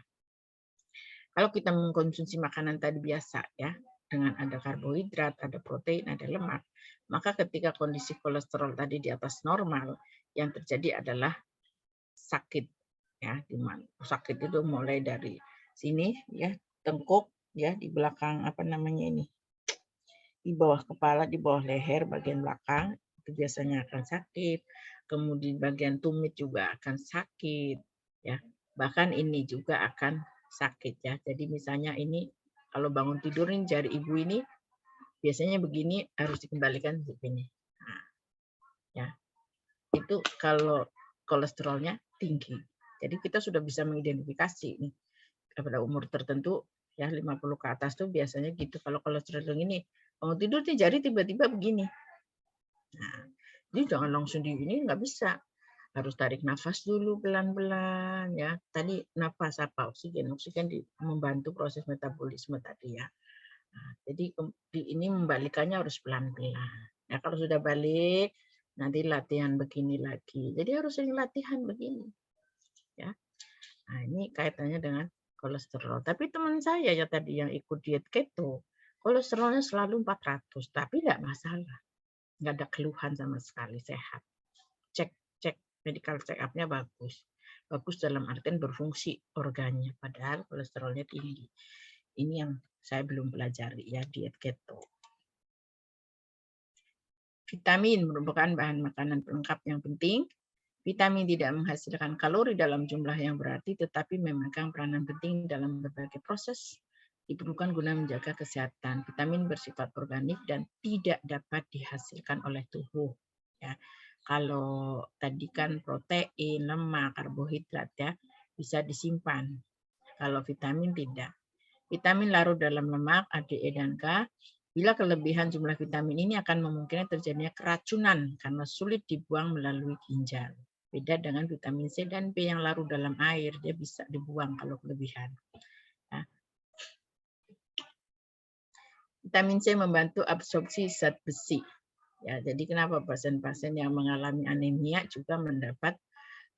kalau kita mengkonsumsi makanan tadi biasa, ya, dengan ada karbohidrat, ada protein, ada lemak, maka ketika kondisi kolesterol tadi di atas normal, yang terjadi adalah sakit, ya. Di mana sakit itu mulai dari sini, ya, tengkuk, ya, di belakang apa namanya ini, di bawah kepala, di bawah leher bagian belakang itu biasanya akan sakit. Kemudian bagian tumit juga akan sakit, ya. Bahkan ini juga akan sakit, ya. Jadi misalnya ini kalau bangun tidur ini jari ibu ini biasanya begini harus dikembalikan begini. Nah, ya. Itu kalau kolesterolnya tinggi. Jadi kita sudah bisa mengidentifikasi nih pada umur tertentu ya 50 ke atas tuh biasanya gitu. Kalau kolesterol ini bangun tidur nih jari tiba-tiba begini. Nah, jadi jangan langsung di ini, nggak bisa. Harus tarik nafas dulu pelan-pelan ya. Tadi nafas apa? Oksigen membantu proses metabolisme tadi ya. Nah, jadi ini membalikannya harus pelan-pelan. Ya kalau sudah balik nanti latihan begini lagi. Jadi harus sering latihan begini. Ya. Nah, ini kaitannya dengan kolesterol. Tapi teman saya ya tadi yang ikut diet keto, kolesterolnya selalu 400, tapi tidak masalah. Nggak ada keluhan sama sekali, sehat. Cek medical check up-nya bagus. Bagus dalam artian berfungsi organnya, padahal kolesterolnya tinggi. Ini yang saya belum pelajari ya, diet keto. Vitamin merupakan bahan makanan pelengkap yang penting. Vitamin tidak menghasilkan kalori dalam jumlah yang berarti, tetapi memegang peranan penting dalam berbagai proses diperlukan guna menjaga kesehatan. Vitamin bersifat organik dan tidak dapat dihasilkan oleh tubuh. Ya. Kalau tadi kan protein, lemak, karbohidrat ya bisa disimpan. Kalau vitamin tidak. Vitamin larut dalam lemak, A, D, E, dan K. Bila kelebihan jumlah vitamin ini akan memungkinkan terjadinya keracunan karena sulit dibuang melalui ginjal. Beda dengan vitamin C dan B yang larut dalam air, dia bisa dibuang kalau kelebihan. Nah, vitamin C membantu absorpsi zat besi. Ya, jadi kenapa pasien-pasien yang mengalami anemia juga mendapat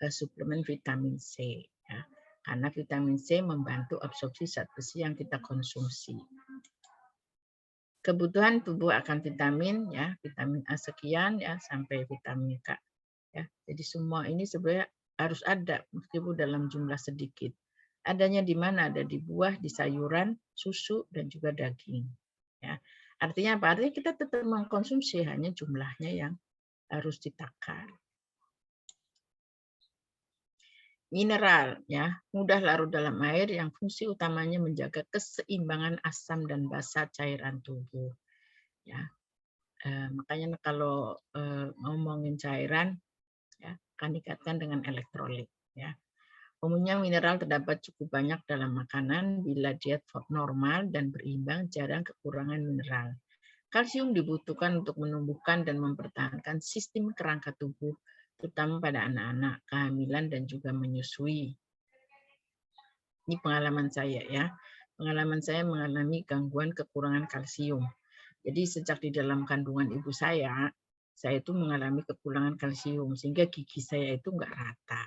suplemen vitamin C. Ya. Karena vitamin C membantu absorpsi zat besi yang kita konsumsi. Kebutuhan tubuh akan vitamin, ya, vitamin A sekian, ya, sampai vitamin K. Ya, jadi semua ini sebenarnya harus ada meskipun dalam jumlah sedikit. Adanya di mana? Ada di buah, di sayuran, susu, dan juga daging. Ya. Artinya apa? Artinya kita tetap mengkonsumsi, hanya jumlahnya yang harus ditakar. Mineral, ya, mudah larut dalam air yang fungsi utamanya menjaga keseimbangan asam dan basa cairan tubuh. Ya, makanya kalau ngomongin cairan, ya, akan dikaitkan dengan elektrolit. Ya. Umumnya mineral terdapat cukup banyak dalam makanan bila diet normal dan berimbang, jarang kekurangan mineral. Kalsium dibutuhkan untuk menumbuhkan dan mempertahankan sistem kerangka tubuh, terutama pada anak-anak, kehamilan, dan juga menyusui. Ini pengalaman saya ya. Pengalaman saya mengalami gangguan kekurangan kalsium. Jadi sejak di dalam kandungan ibu saya itu mengalami kekurangan kalsium, sehingga gigi saya itu nggak rata.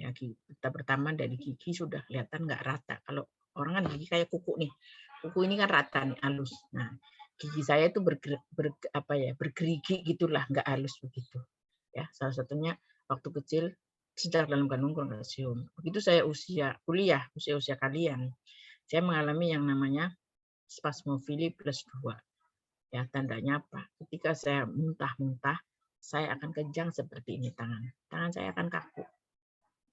Ya, kita pertama dari gigi sudah kelihatan nggak rata. Kalau orang kan gigi kayak kuku nih, kuku ini kan rata nih, halus. Nah, gigi saya itu bergerigi gitulah, nggak halus begitu. Ya, salah satunya waktu kecil sejak dalam kandungan kalsium. Begitu saya kuliah, usia kalian, saya mengalami yang namanya spasmofili plus 2. Ya, tandanya apa? Ketika saya muntah-muntah, saya akan kejang seperti ini tangan. Tangan saya akan kaku.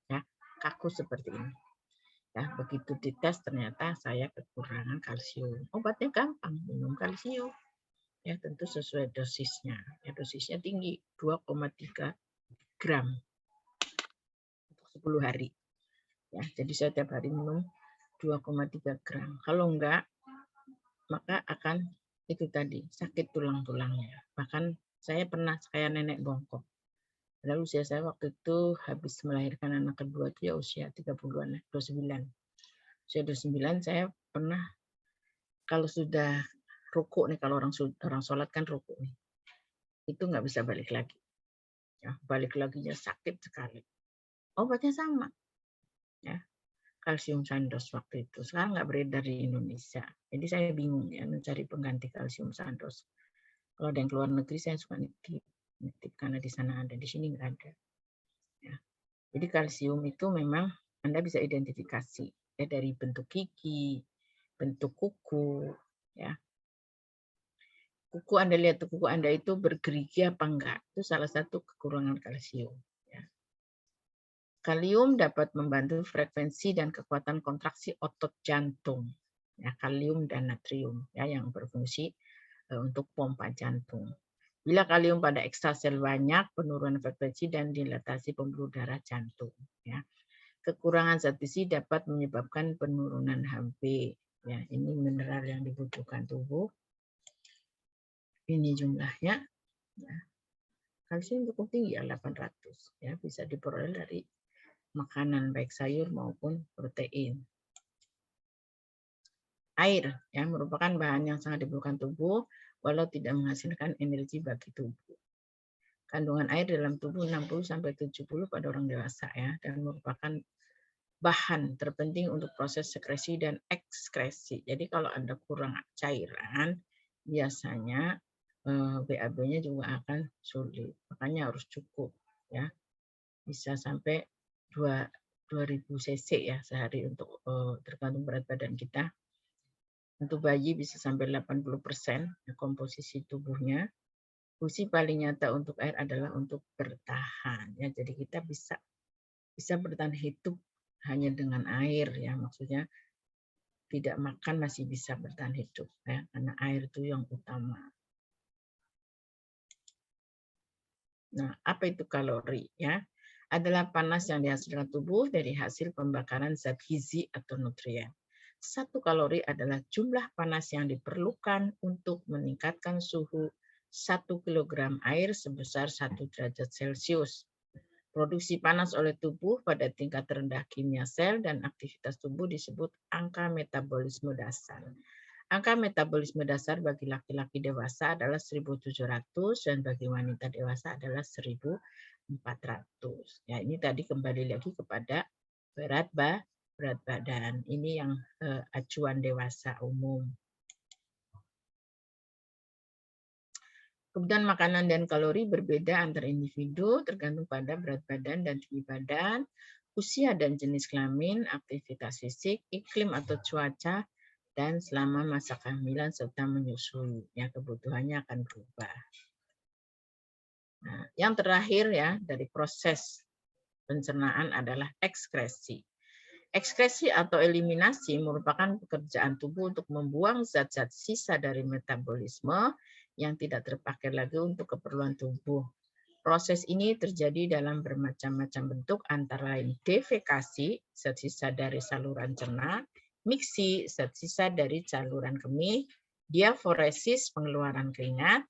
Ya, kaku seperti ini. Ya, begitu dites ternyata saya kekurangan kalsium. Obatnya gampang, minum kalsium. Ya, tentu sesuai dosisnya. Ya, dosisnya tinggi, 2,3 gram untuk 10 hari. Ya, jadi saya tiap hari minum 2,3 gram. Kalau enggak, maka akan itu tadi, sakit tulang-tulangnya. Bahkan saya pernah kayak nenek bongkok. Lalu usia saya waktu itu habis melahirkan anak kedua itu ya usia 30-an, 29. Usia 29 saya pernah kalau sudah rukuk nih, kalau orang sholat kan rukuk nih, itu nggak bisa balik lagi. Ya, balik laginya sakit sekali. Obatnya sama. Ya, kalsium sandos waktu itu. Sekarang nggak beredar di Indonesia. Jadi saya bingung ya mencari pengganti kalsium sandos. Kalau ada yang keluar negeri saya suka nitip karena di sana ada, di sini nggak ada. Ya. Jadi kalsium itu memang Anda bisa identifikasi ya dari bentuk gigi, bentuk kuku, ya. Kuku Anda lihat kuku Anda itu bergerigi apa enggak? Itu salah satu kekurangan kalsium. Ya. Kalium dapat membantu frekuensi dan kekuatan kontraksi otot jantung. Ya, kalium dan natrium ya yang berfungsi untuk pompa jantung. Bila kalium pada ekstrasel banyak, penurunan frekuensi dan dilatasi pembuluh darah jantung. Ya. Kekurangan zat besi dapat menyebabkan penurunan HB. Ya, ini mineral yang dibutuhkan tubuh. Ini jumlahnya. Ya. Kalsium cukup tinggi ya 800. Ya, bisa diperoleh dari makanan baik sayur maupun protein. Air ya merupakan bahan yang sangat dibutuhkan tubuh walau tidak menghasilkan energi bagi tubuh. Kandungan air dalam tubuh 60-70 pada orang dewasa ya dan merupakan bahan terpenting untuk proses sekresi dan ekskresi. Jadi kalau Anda kurang cairan biasanya BAB-nya juga akan sulit. Makanya harus cukup ya. Bisa sampai 2000 cc ya sehari untuk tergantung berat badan kita. Untuk bayi bisa sampai 80% komposisi tubuhnya. Fungsi paling nyata untuk air adalah untuk bertahan. Ya, jadi kita bisa bertahan hidup hanya dengan air ya, maksudnya tidak makan masih bisa bertahan hidup ya, karena air itu yang utama. Nah, apa itu kalori ya? Adalah panas yang dihasilkan tubuh dari hasil pembakaran zat gizi atau nutrien. 1 kalori adalah jumlah panas yang diperlukan untuk meningkatkan suhu 1 kg air sebesar 1 derajat Celcius. Produksi panas oleh tubuh pada tingkat terendah kimia sel dan aktivitas tubuh disebut angka metabolisme dasar. Angka metabolisme dasar bagi laki-laki dewasa adalah 1.700 dan bagi wanita dewasa adalah 1.400. Ya, ini tadi kembali lagi kepada berat badan. Ini yang acuan dewasa umum. Kebutuhan makanan dan kalori berbeda antar individu tergantung pada berat badan dan tinggi badan, usia dan jenis kelamin, aktivitas fisik, iklim atau cuaca, dan selama masa kehamilan serta menyusui. Ya, kebutuhannya akan berubah. Nah, yang terakhir ya dari proses pencernaan adalah ekskresi. Ekskresi atau eliminasi merupakan pekerjaan tubuh untuk membuang zat-zat sisa dari metabolisme yang tidak terpakai lagi untuk keperluan tubuh. Proses ini terjadi dalam bermacam-macam bentuk antara lain defekasi, zat sisa dari saluran cerna, miksi, zat sisa dari saluran kemih, diaforesis, pengeluaran keringat,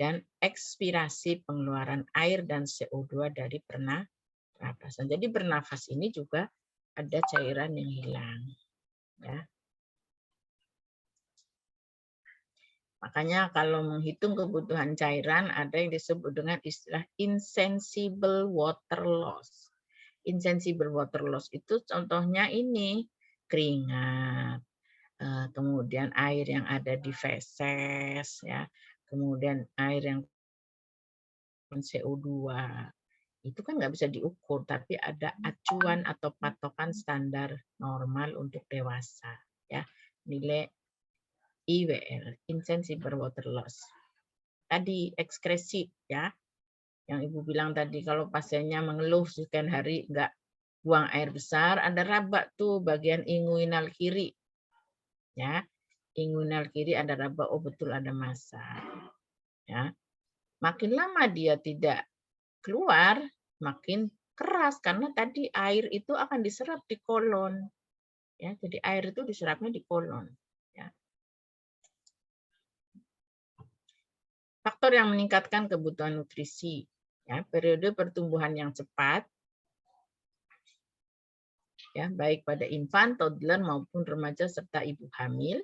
dan ekspirasi, pengeluaran air dan CO2 dari pernafasan. Jadi bernafas ini juga ada cairan yang hilang. Ya. Makanya kalau menghitung kebutuhan cairan ada yang disebut dengan istilah insensible water loss. Insensible water loss itu contohnya ini keringat, kemudian air yang ada di feses, ya, kemudian air yang CO2. Itu kan nggak bisa diukur, tapi ada acuan atau patokan standar normal untuk dewasa, ya, nilai IWL, insensible water loss. Tadi ekskresi, ya, yang Ibu bilang tadi kalau pasiennya mengeluh sekian hari nggak buang air besar, ada raba tuh bagian inguinal kiri, ya, inguinal kiri ada raba, oh betul ada massa, ya. Makin lama dia tidak keluar, makin keras karena tadi air itu akan diserap di kolon, ya, jadi air itu diserapnya di kolon, ya. Faktor yang meningkatkan kebutuhan nutrisi, ya, periode pertumbuhan yang cepat, ya, baik pada infan, toddler maupun remaja serta ibu hamil,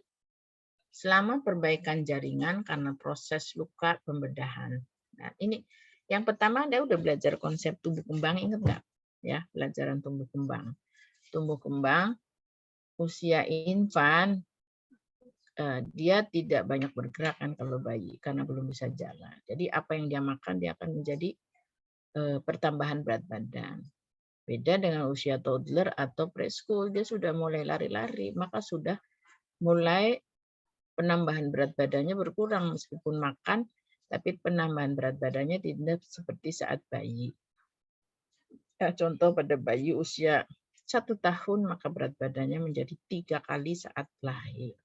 selama perbaikan jaringan karena proses luka pembedahan. Nah, ini yang pertama Anda udah belajar konsep tumbuh kembang, ingat nggak? Ya, pelajaran tumbuh kembang. Tumbuh kembang usia infan dia tidak banyak bergerak kan kalau bayi karena belum bisa jalan. Jadi apa yang dia makan dia akan menjadi pertambahan berat badan. Beda dengan usia toddler atau preschool, dia sudah mulai lari-lari, maka sudah mulai penambahan berat badannya berkurang meskipun makan, tapi penambahan berat badannya tidak seperti saat bayi. Ya, contoh pada bayi usia 1 tahun maka berat badannya menjadi 3 kali saat lahir.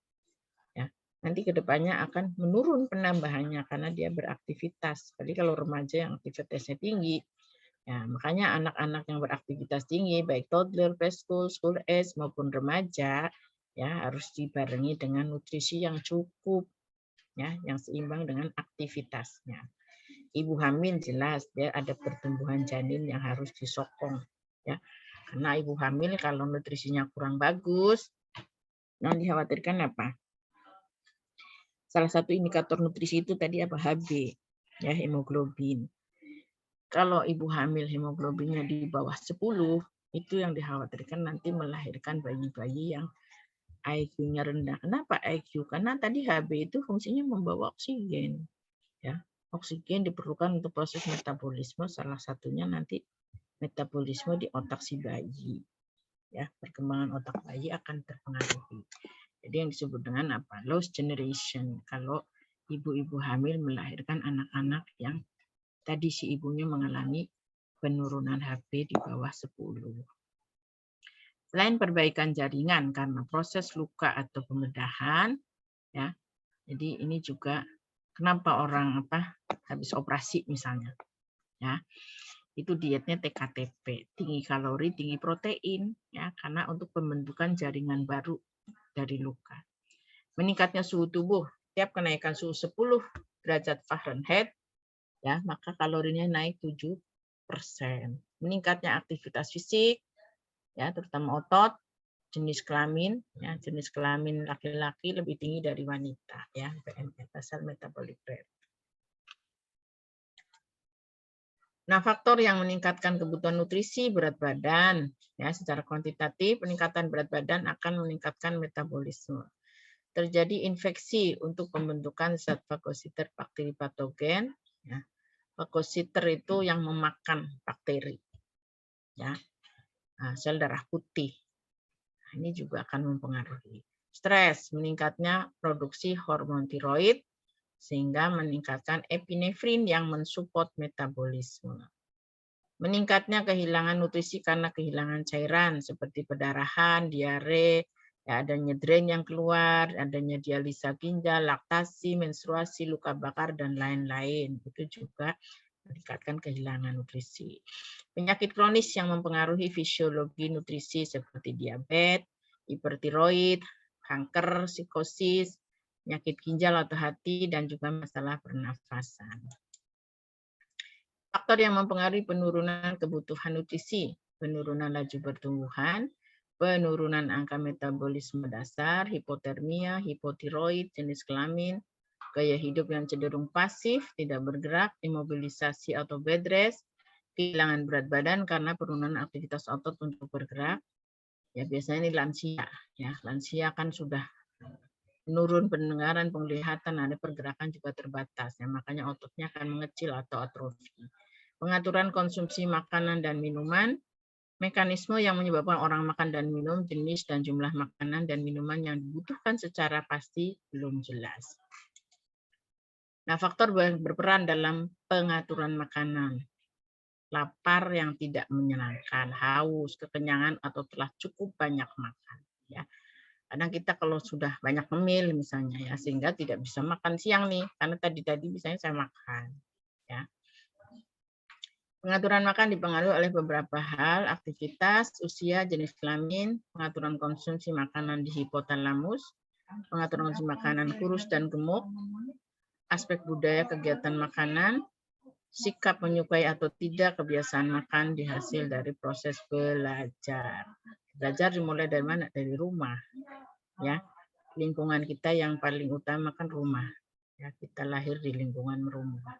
Ya. nanti kedepannya akan menurun penambahannya karena dia beraktivitas. Jadi kalau remaja yang aktivitasnya tinggi, ya makanya anak-anak yang beraktivitas tinggi, baik toddler, preschool, school age maupun remaja, ya harus dibarengi dengan nutrisi yang cukup, ya, yang seimbang dengan aktivitasnya. Ibu hamil jelas dia ada pertumbuhan janin yang harus disokong, ya. Karena ibu hamil kalau nutrisinya kurang bagus, yang dikhawatirkan apa? Salah satu indikator nutrisi itu tadi apa? HB, ya, hemoglobin. Kalau ibu hamil hemoglobinnya di bawah 10, itu yang dikhawatirkan nanti melahirkan bayi-bayi yang IQ-nya rendah. Kenapa IQ? Karena tadi HB itu fungsinya membawa oksigen, ya. Oksigen diperlukan untuk proses metabolisme, salah satunya nanti metabolisme di otak si bayi. Ya, perkembangan otak bayi akan terpengaruhi. Jadi yang disebut dengan apa? Lost generation. Kalau ibu-ibu hamil melahirkan anak-anak yang tadi si ibunya mengalami penurunan HB di bawah 10. Selain perbaikan jaringan karena proses luka atau pembedahan, ya. Jadi ini juga kenapa orang habis operasi misalnya, ya. Itu dietnya TKTP, tinggi kalori, tinggi protein, ya, karena untuk pembentukan jaringan baru dari luka. Meningkatnya suhu tubuh, tiap kenaikan suhu 10 derajat Fahrenheit, ya, maka kalorinya naik 7%. Meningkatnya aktivitas fisik, ya, terutama otot, jenis kelamin, ya, jenis kelamin laki-laki lebih tinggi dari wanita, ya, BMR, basal metabolic rate. Nah, faktor yang meningkatkan kebutuhan nutrisi berat badan, ya, secara kuantitatif peningkatan berat badan akan meningkatkan metabolisme. Terjadi infeksi untuk pembentukan zat fagositer bakteri patogen, ya. Fagositer itu yang memakan bakteri, ya. Nah, sel darah putih. Nah, ini juga akan mempengaruhi. Stres, meningkatnya produksi hormon tiroid sehingga meningkatkan epinefrin yang mensupport metabolisme. Meningkatnya kehilangan nutrisi karena kehilangan cairan seperti pendarahan, diare, ya, adanya drain yang keluar, adanya dialisa ginjal, laktasi, menstruasi, luka bakar, dan lain-lain. Itu juga meningkatkan kehilangan nutrisi. Penyakit kronis yang mempengaruhi fisiologi nutrisi seperti diabetes, hipertiroid, kanker, psikosis, penyakit ginjal atau hati, dan juga masalah pernafasan. Faktor yang mempengaruhi penurunan kebutuhan nutrisi, penurunan laju pertumbuhan, penurunan angka metabolisme dasar, hipotermia, hipotiroid, jenis kelamin, gaya hidup yang cenderung pasif, tidak bergerak, imobilisasi atau bed rest, kehilangan berat badan karena penurunan aktivitas otot untuk bergerak. Ya, biasanya ini lansia, ya. Lansia kan sudah menurun pendengaran, penglihatan, ada pergerakan juga terbatas, ya, makanya ototnya akan mengecil atau atrofi. Pengaturan konsumsi makanan dan minuman, mekanisme yang menyebabkan orang makan dan minum, jenis dan jumlah makanan dan minuman yang dibutuhkan secara pasti belum jelas. Nah, faktor berperan dalam pengaturan makanan. Lapar yang tidak menyenangkan, haus, kekenyangan, atau telah cukup banyak makan, ya. Kadang kita kalau sudah banyak ngemil misalnya, ya, sehingga tidak bisa makan siang nih, karena tadi misalnya saya makan, ya. Pengaturan makan dipengaruhi oleh beberapa hal, aktivitas, usia, jenis kelamin, pengaturan konsumsi makanan di hipotalamus, pengaturan konsumsi makanan kurus dan gemuk, aspek budaya kegiatan makanan, sikap menyukai atau tidak kebiasaan makan di hasil dari proses belajar. Belajar dimulai dari mana? Dari rumah, ya. Lingkungan kita yang paling utama kan rumah, ya, kita lahir di lingkungan rumah.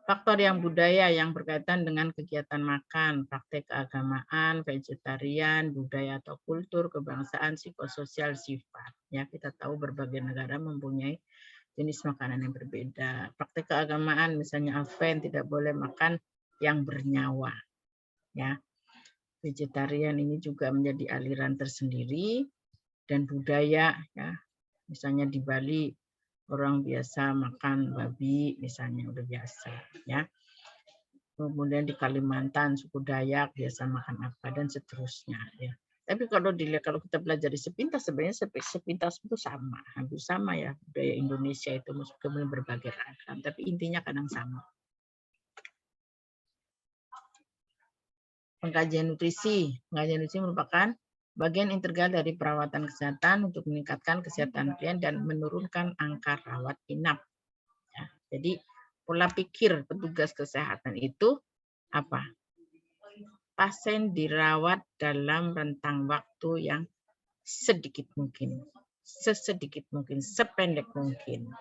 Faktor yang budaya yang berkaitan dengan kegiatan makan, praktek keagamaan, vegetarian, budaya atau kultur, kebangsaan, psikososial, sifat. Ya, kita tahu berbagai negara mempunyai jenis makanan yang berbeda. Praktek keagamaan misalnya Advent tidak boleh makan yang bernyawa. Ya. Vegetarian ini juga menjadi aliran tersendiri, dan budaya, ya. Misalnya di Bali orang biasa makan babi misalnya, udah biasa, ya. Kemudian di Kalimantan suku Dayak biasa makan apa dan seterusnya, ya. Tapi kalau dilihat, kalau kita belajar di sepintas, sebenarnya sepintas itu sama, hampir sama ya budaya Indonesia itu, meskipun berbagai ragam, tapi intinya kadang sama. Pengkajian nutrisi. Pengkajian nutrisi merupakan bagian integral dari perawatan kesehatan untuk meningkatkan kesehatan klien dan menurunkan angka rawat inap. Ya, jadi pola pikir petugas kesehatan itu apa? Pasien dirawat dalam rentang waktu yang sedikit mungkin, sesedikit mungkin, sependek mungkin,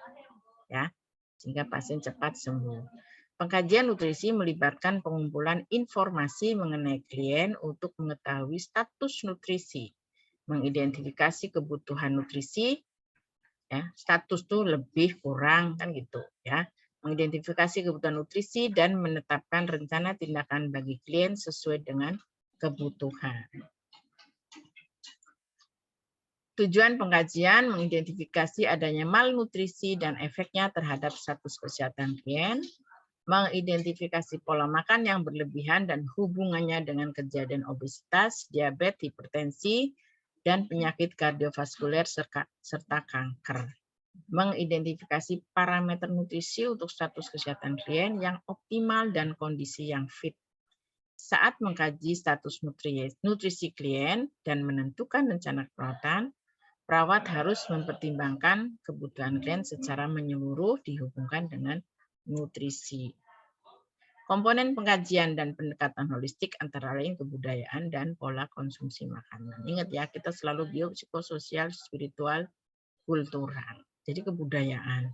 ya, sehingga pasien cepat sembuh. Pengkajian nutrisi melibatkan pengumpulan informasi mengenai klien untuk mengetahui status nutrisi, mengidentifikasi kebutuhan nutrisi, ya, status tuh lebih kurang kan gitu, ya. Mengidentifikasi kebutuhan nutrisi dan menetapkan rencana tindakan bagi klien sesuai dengan kebutuhan. Tujuan pengkajian mengidentifikasi adanya malnutrisi dan efeknya terhadap status kesehatan klien, mengidentifikasi pola makan yang berlebihan dan hubungannya dengan kejadian obesitas, diabetes, hipertensi, dan penyakit kardiovaskuler serta kanker. Mengidentifikasi parameter nutrisi untuk status kesehatan klien yang optimal dan kondisi yang fit. Saat mengkaji status nutrisi klien dan menentukan rencana perawatan, perawat harus mempertimbangkan kebutuhan klien secara menyeluruh dihubungkan dengan nutrisi. Komponen pengkajian dan pendekatan holistik antara lain kebudayaan dan pola konsumsi makanan. Ingat ya, kita selalu biopsikososial, spiritual, kultural. Jadi kebudayaan,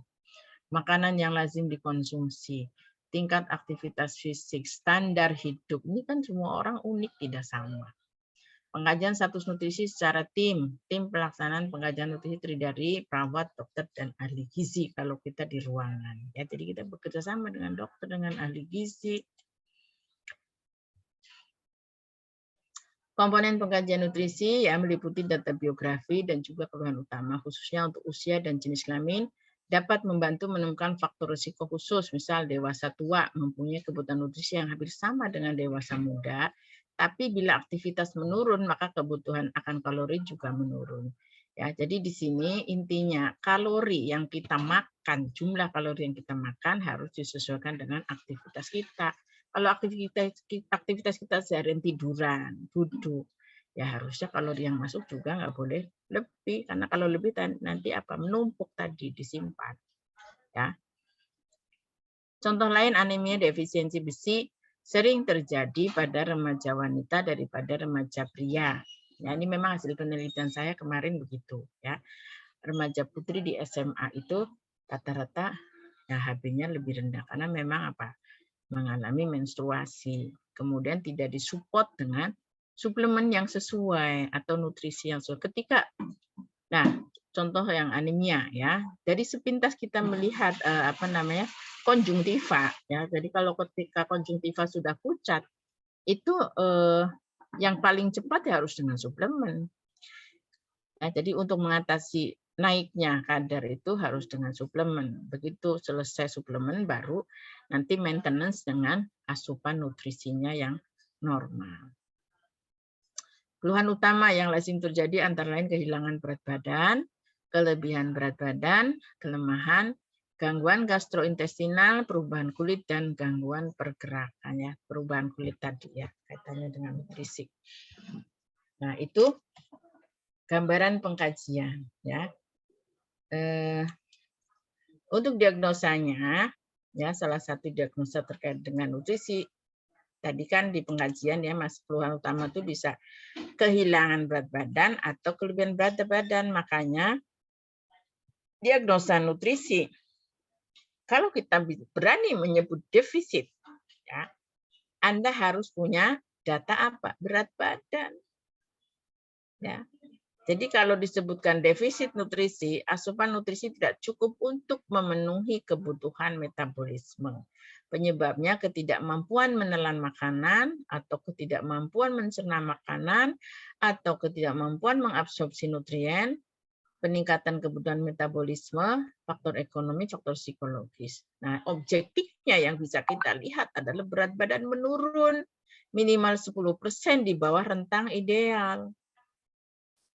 makanan yang lazim dikonsumsi, tingkat aktivitas fisik, standar hidup. Ini kan semua orang unik, tidak sama. Pengkajian status nutrisi secara tim pelaksanaan pengkajian nutrisi terdiri dari perawat, dokter, dan ahli gizi kalau kita di ruangan. Ya, jadi kita bekerja sama dengan dokter, dengan ahli gizi. Komponen pengkajian nutrisi yang meliputi data biografi dan juga keluhan utama, khususnya untuk usia dan jenis kelamin, dapat membantu menemukan faktor risiko khusus, misal dewasa tua mempunyai kebutuhan nutrisi yang hampir sama dengan dewasa muda, tapi bila aktivitas menurun, maka kebutuhan akan kalori juga menurun. Ya, jadi di sini intinya kalori yang kita makan, jumlah kalori yang kita makan harus disesuaikan dengan aktivitas kita. Kalau aktivitas kita seharian tiduran, duduk, ya harusnya kalori yang masuk juga nggak boleh lebih, karena kalau lebih nanti apa menumpuk tadi disimpan. Ya. Contoh lain anemia defisiensi besi sering terjadi pada remaja wanita daripada remaja pria. Ya, ini memang hasil penelitian saya kemarin begitu. Ya, remaja putri di SMA itu rata-rata ya, HB-nya lebih rendah karena memang apa? Mengalami menstruasi, kemudian tidak disupport dengan suplemen yang sesuai atau nutrisi yang sesuai. Ketika, nah contoh yang anemia ya, dari sepintas kita melihat konjungtiva ya. Jadi kalau ketika konjungtiva sudah pucat, itu yang paling cepat ya harus dengan suplemen. Nah, jadi untuk mengatasi naiknya kadar itu harus dengan suplemen. Begitu selesai suplemen baru nanti maintenance dengan asupan nutrisinya yang normal. Keluhan utama yang lazim terjadi antara lain kehilangan berat badan, kelebihan berat badan, kelemahan, gangguan gastrointestinal, perubahan kulit, dan gangguan pergerakan. Ya, perubahan kulit tadi ya, kaitannya dengan nutrisi. Nah, itu gambaran pengkajian ya. Untuk diagnosanya ya, salah satu diagnosa terkait dengan nutrisi tadi kan di pengkajian ya, Mas, keluhan utama itu bisa kehilangan berat badan atau kelebihan berat badan. Makanya diagnosa nutrisi kalau kita berani menyebut defisit ya, Anda harus punya data apa? Berat badan. Ya. Jadi kalau disebutkan defisit nutrisi, asupan nutrisi tidak cukup untuk memenuhi kebutuhan metabolisme. Penyebabnya ketidakmampuan menelan makanan atau ketidakmampuan mencerna makanan atau ketidakmampuan mengabsorpsi nutrien, peningkatan kebutuhan metabolisme, faktor ekonomi, faktor psikologis. Nah, objektifnya yang bisa kita lihat adalah berat badan menurun minimal 10% di bawah rentang ideal.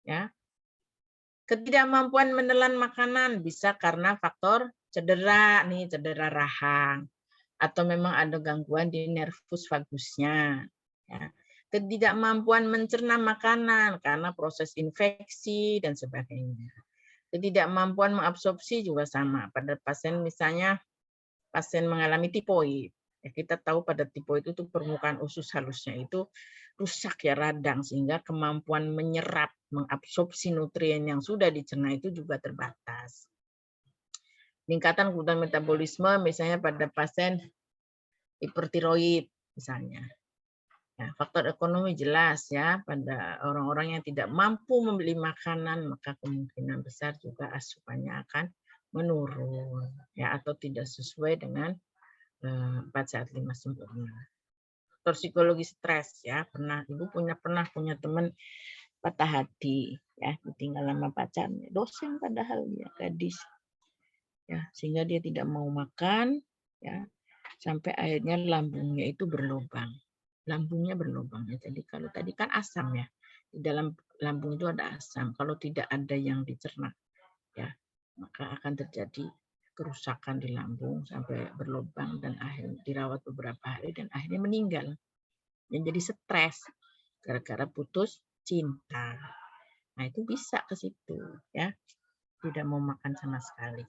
ya. Ketidakmampuan menelan makanan bisa karena faktor cedera nih, cedera rahang, atau memang ada gangguan di nervus vagusnya. Ya. Ketidakmampuan mencerna makanan karena proses infeksi dan sebagainya. Ketidakmampuan mengabsorpsi juga sama pada pasien, misalnya pasien mengalami tipoid. Ya, kita tahu pada tipoid itu permukaan usus halusnya itu rusak ya, radang, sehingga kemampuan menyerap, mengabsorpsi nutrien yang sudah dicerna itu juga terbatas. Peningkatan kebutuhan metabolisme misalnya pada pasien hipertiroid misalnya. Ya, faktor ekonomi jelas ya, pada orang-orang yang tidak mampu membeli makanan maka kemungkinan besar juga asupannya akan menurun ya, atau tidak sesuai dengan 4 sehat 5 sempurna. Faktor psikologi stres ya, ibu pernah punya teman patah hati ya, ditinggal sama pacarnya, dosen padahal ya, gadis ya, sehingga dia tidak mau makan ya, sampai akhirnya lambungnya itu berlubang. Lambungnya berlubang ya. Jadi kalau tadi kan asam ya, di dalam lambung itu ada asam. Kalau tidak ada yang dicerna ya, maka akan terjadi kerusakan di lambung sampai berlubang dan akhirnya dirawat beberapa hari dan akhirnya meninggal. Yang jadi stres gara-gara putus cinta. Nah, itu bisa ke situ ya. Tidak mau makan sama sekali.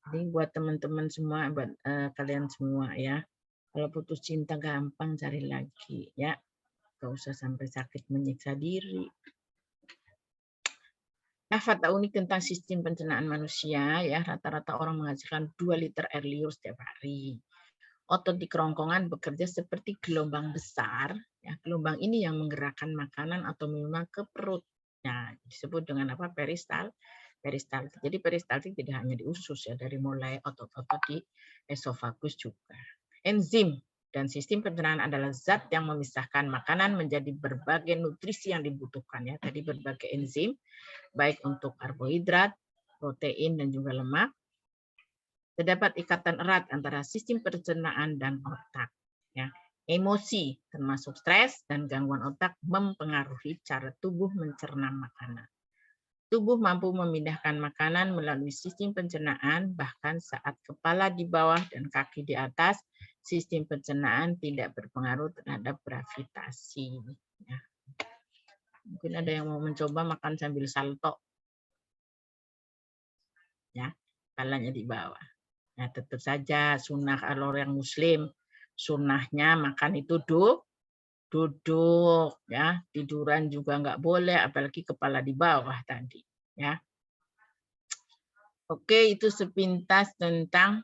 Jadi buat teman-teman semua, buat kalian semua ya, kalau putus cinta gampang cari lagi ya, gak usah sampai sakit menyiksa diri. Nah, fakta unik tentang sistem pencernaan manusia ya, rata-rata orang menghasilkan 2 liter air liur setiap hari. Otot di kerongkongan bekerja seperti gelombang besar ya, gelombang ini yang menggerakkan makanan atau minuman ke perut. Nah, disebut dengan apa? Peristaltik. Jadi peristaltik tidak hanya di usus ya, dari mulai otot-otot di esofagus juga. Enzim dan sistem pencernaan adalah zat yang memisahkan makanan menjadi berbagai nutrisi yang dibutuhkan ya. Tadi berbagai enzim, baik untuk karbohidrat, protein dan juga lemak. Terdapat ikatan erat antara sistem pencernaan dan otak. Ya. Emosi termasuk stres dan gangguan otak mempengaruhi cara tubuh mencerna makanan. Tubuh mampu memindahkan makanan melalui sistem pencernaan, bahkan saat kepala di bawah dan kaki di atas, sistem pencernaan tidak berpengaruh terhadap gravitasi. Ya. Mungkin ada yang mau mencoba makan sambil salto. Ya, kepalanya di bawah. Nah, tetap saja sunnah kalau yang muslim, sunnahnya makan itu duduk ya, tiduran juga nggak boleh, apalagi kepala di bawah tadi ya. Oke, itu sepintas tentang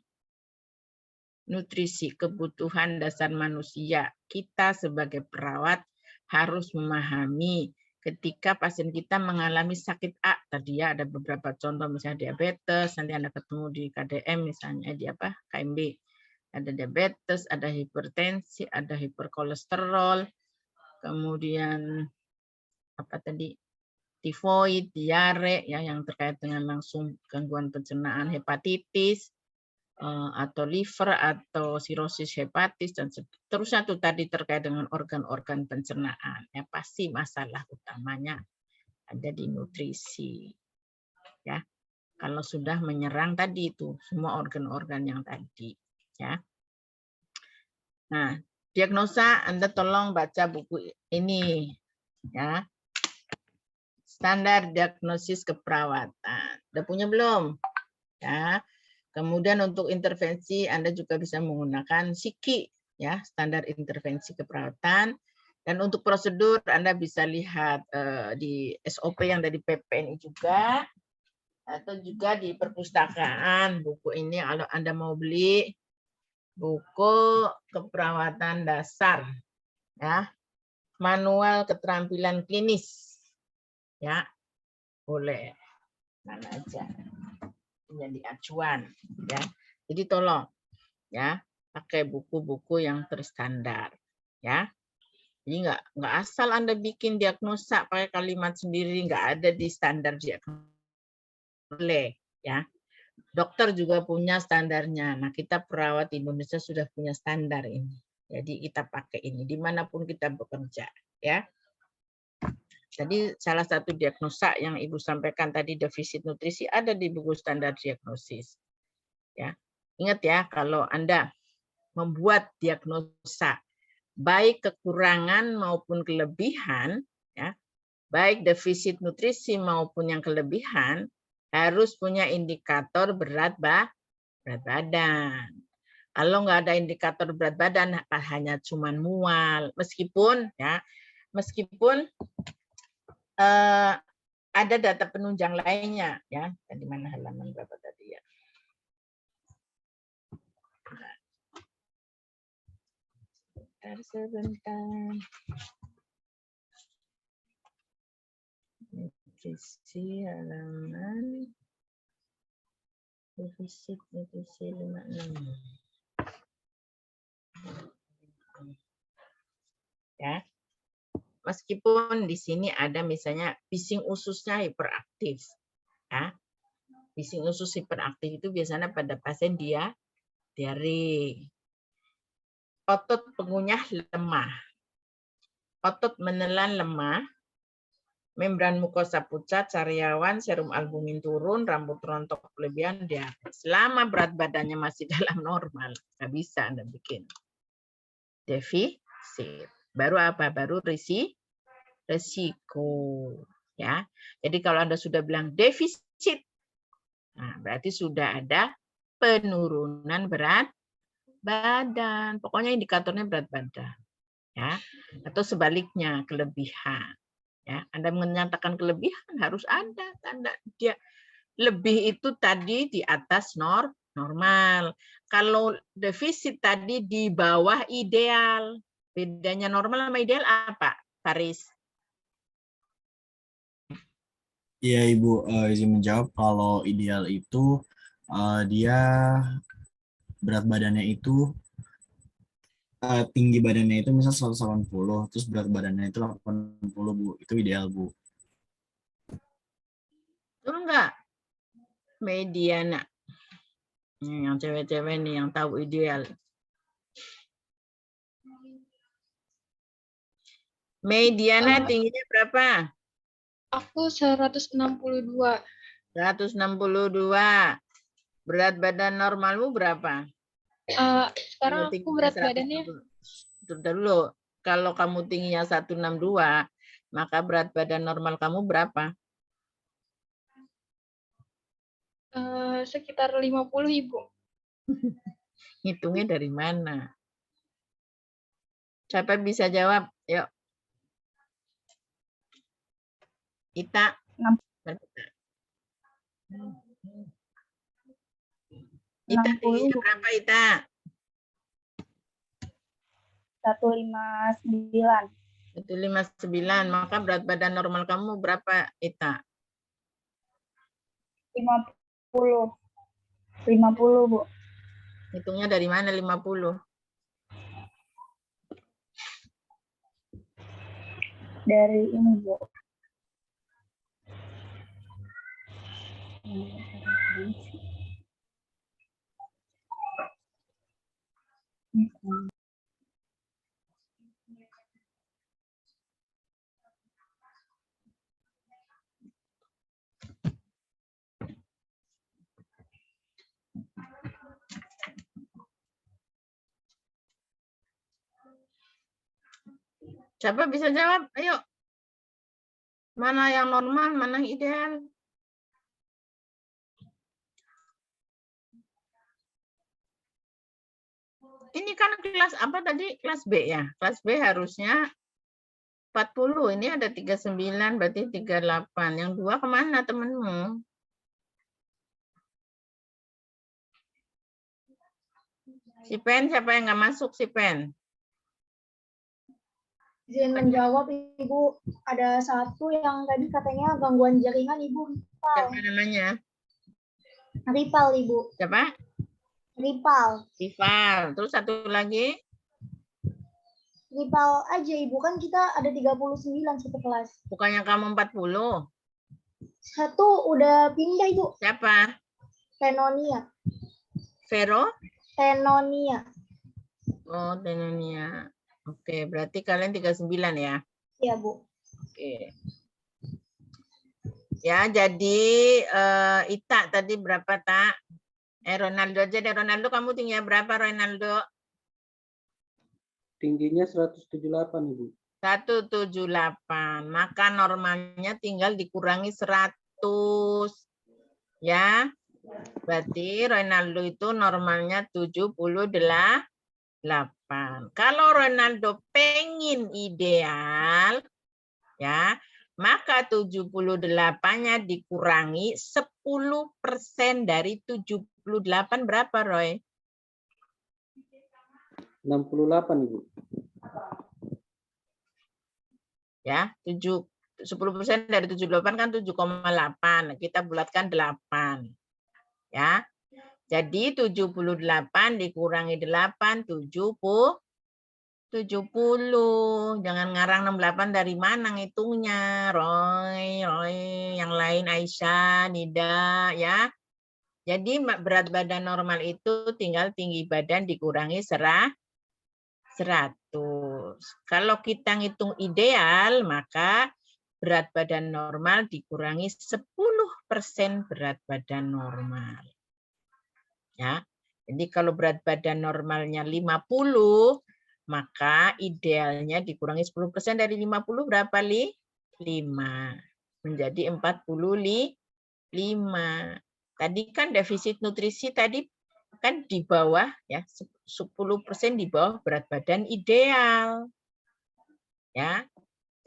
nutrisi, kebutuhan dasar manusia. Kita sebagai perawat harus memahami ketika pasien kita mengalami sakit A, tadi ya ada beberapa contoh, misalnya diabetes, nanti Anda ketemu di KDM misalnya di apa? KMB. Ada diabetes, ada hipertensi, ada hiperkolesterol, kemudian apa tadi? Tifoid, diare ya, yang terkait dengan langsung gangguan pencernaan, hepatitis atau liver atau sirosis hepatis dan seterusnya, itu tadi terkait dengan organ-organ pencernaan. Ya, pasti masalah utamanya ada di nutrisi. Ya. Kalau sudah menyerang tadi itu semua organ-organ yang tadi, ya. Nah, diagnosa Anda tolong baca buku ini ya. Standar diagnosis keperawatan. Udah punya belum? Ya. Kemudian untuk intervensi Anda juga bisa menggunakan SIKI ya, standar intervensi keperawatan. Dan untuk prosedur Anda bisa lihat di SOP yang dari PPNI juga, atau juga di perpustakaan buku ini kalau Anda mau beli buku keperawatan dasar ya, manual keterampilan klinis. Ya, boleh mana aja menjadi acuan ya. Jadi tolong ya pakai buku-buku yang terstandar ya. Jadi nggak asal Anda bikin diagnosa pakai kalimat sendiri, nggak ada di standar diagnosa. Boleh ya. Dokter juga punya standarnya. Nah, kita perawat di Indonesia sudah punya standar ini. Jadi kita pakai ini dimanapun kita bekerja ya. Tadi salah satu diagnosa yang Ibu sampaikan tadi defisit nutrisi ada di buku standar diagnosis. Ya. Ingat ya, kalau Anda membuat diagnosa baik kekurangan maupun kelebihan, ya, baik defisit nutrisi maupun yang kelebihan, harus punya indikator berat badan. Kalau nggak ada indikator berat badan, hanya cuman mual, meskipun ada data penunjang lainnya, ya. Di mana halaman berapa tadi ya? Sebentar. Nutrisi halaman defisit nutrisi 56. Ya. Meskipun di sini ada misalnya bising ususnya hiperaktif. Ya. Bising usus hiperaktif itu biasanya pada pasien diare. Otot pengunyah lemah. Otot menelan lemah. Membran mukosa pucat, sariawan, serum albumin turun, rambut rontok berlebihan, diare. Selama berat badannya masih dalam normal, nggak bisa Anda bikin defisit. Baru apa? Baru resiko. Ya. Jadi kalau Anda sudah bilang defisit, nah, berarti sudah ada penurunan berat badan. Pokoknya indikatornya berat badan. Ya. Atau sebaliknya, kelebihan. Ya, Anda menyatakan kelebihan harus ada tanda dia lebih itu tadi di atas normal. Kalau defisit tadi di bawah ideal. Bedanya normal sama ideal apa, Faris? Iya Ibu, izin menjawab. Kalau ideal itu dia berat badannya itu tinggi badannya itu misal 180, terus berat badannya itu 80 Bu. Itu ideal Bu. Betul enggak? Mediana. Yang cewek-cewek nih yang tahu ideal. Mediana tingginya berapa? Aku 162. 162. Berat badan normalmu berapa? Sekarang aku berat badannya. Tunggu dulu. Kalau kamu tingginya 162, maka berat badan normal kamu berapa? Sekitar 50, Ibu. Hitungnya dari mana? Siapa bisa jawab? Yuk. Ita. Ita tingginya berapa, Ita? 159. 159. Maka berat badan normal kamu berapa, Ita? 50. 50, Bu. Hitungnya dari mana 50? Dari ini, Bu. Siapa bisa jawab? Ayo. Mana yang normal, mana yang ideal? Ini kan kelas apa tadi? Kelas B ya. Kelas B harusnya 40. Ini ada 39, berarti 38. Yang 2 kemana temenmu? Si Pen, siapa yang nggak masuk si Pen? Izin menjawab, Ibu. Ada satu yang tadi katanya gangguan jaringan, Ibu. Siapa namanya? Rival, Ibu. Siapa? Rival. Terus satu lagi? Rival aja, Ibu. Kan kita ada 39 satu kelas. Bukannya kamu 40? Satu udah pindah, Ibu. Siapa? Tenonia. Vero? Tenonia. Oh, Tenonia. Oke, berarti kalian 39 ya? Iya, Bu. Oke. Ya, jadi Ita tadi berapa, Tak? Ronaldo aja deh. Ronaldo, kamu tingginya berapa, Ronaldo? Tingginya 178, Ibu. 178. Maka normalnya tinggal dikurangi 100. Ya. Berarti Ronaldo itu normalnya 78. Kalau Ronaldo pengen ideal, ya, maka 78-nya dikurangi 10% dari 78 berapa, Roy? 68, Ibu. Ya, 10% dari 78 kan 7,8. Kita bulatkan 8. Ya. Jadi 78 dikurangi 8, 70. Jangan ngarang 68 dari mana ngitungnya, Roy, yang lain Aisyah, Nida, ya. Jadi berat badan normal itu tinggal tinggi badan dikurangi 100. Kalau kita ngitung ideal, maka berat badan normal dikurangi 10% berat badan normal. Ya. Jadi kalau berat badan normalnya 50, maka idealnya dikurangi 10% dari 50 berapa, Li? 5. Menjadi 45. Tadi kan defisit nutrisi tadi kan di bawah, ya, 10% di bawah berat badan ideal. Ya.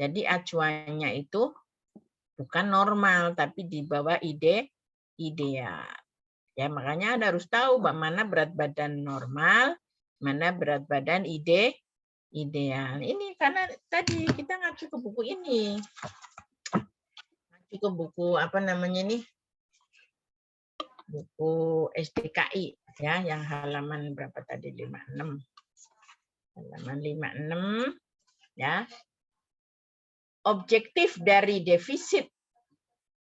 Jadi acuannya itu bukan normal tapi di bawah ideal. Ya, makanya Anda harus tahu mana berat badan normal, mana berat badan ideal. Ini karena tadi kita ngacu ke buku ini. Ngacu ke buku apa namanya nih? Buku SDKI ya, yang halaman berapa tadi? 56. Halaman 56 ya. Objektif dari defisit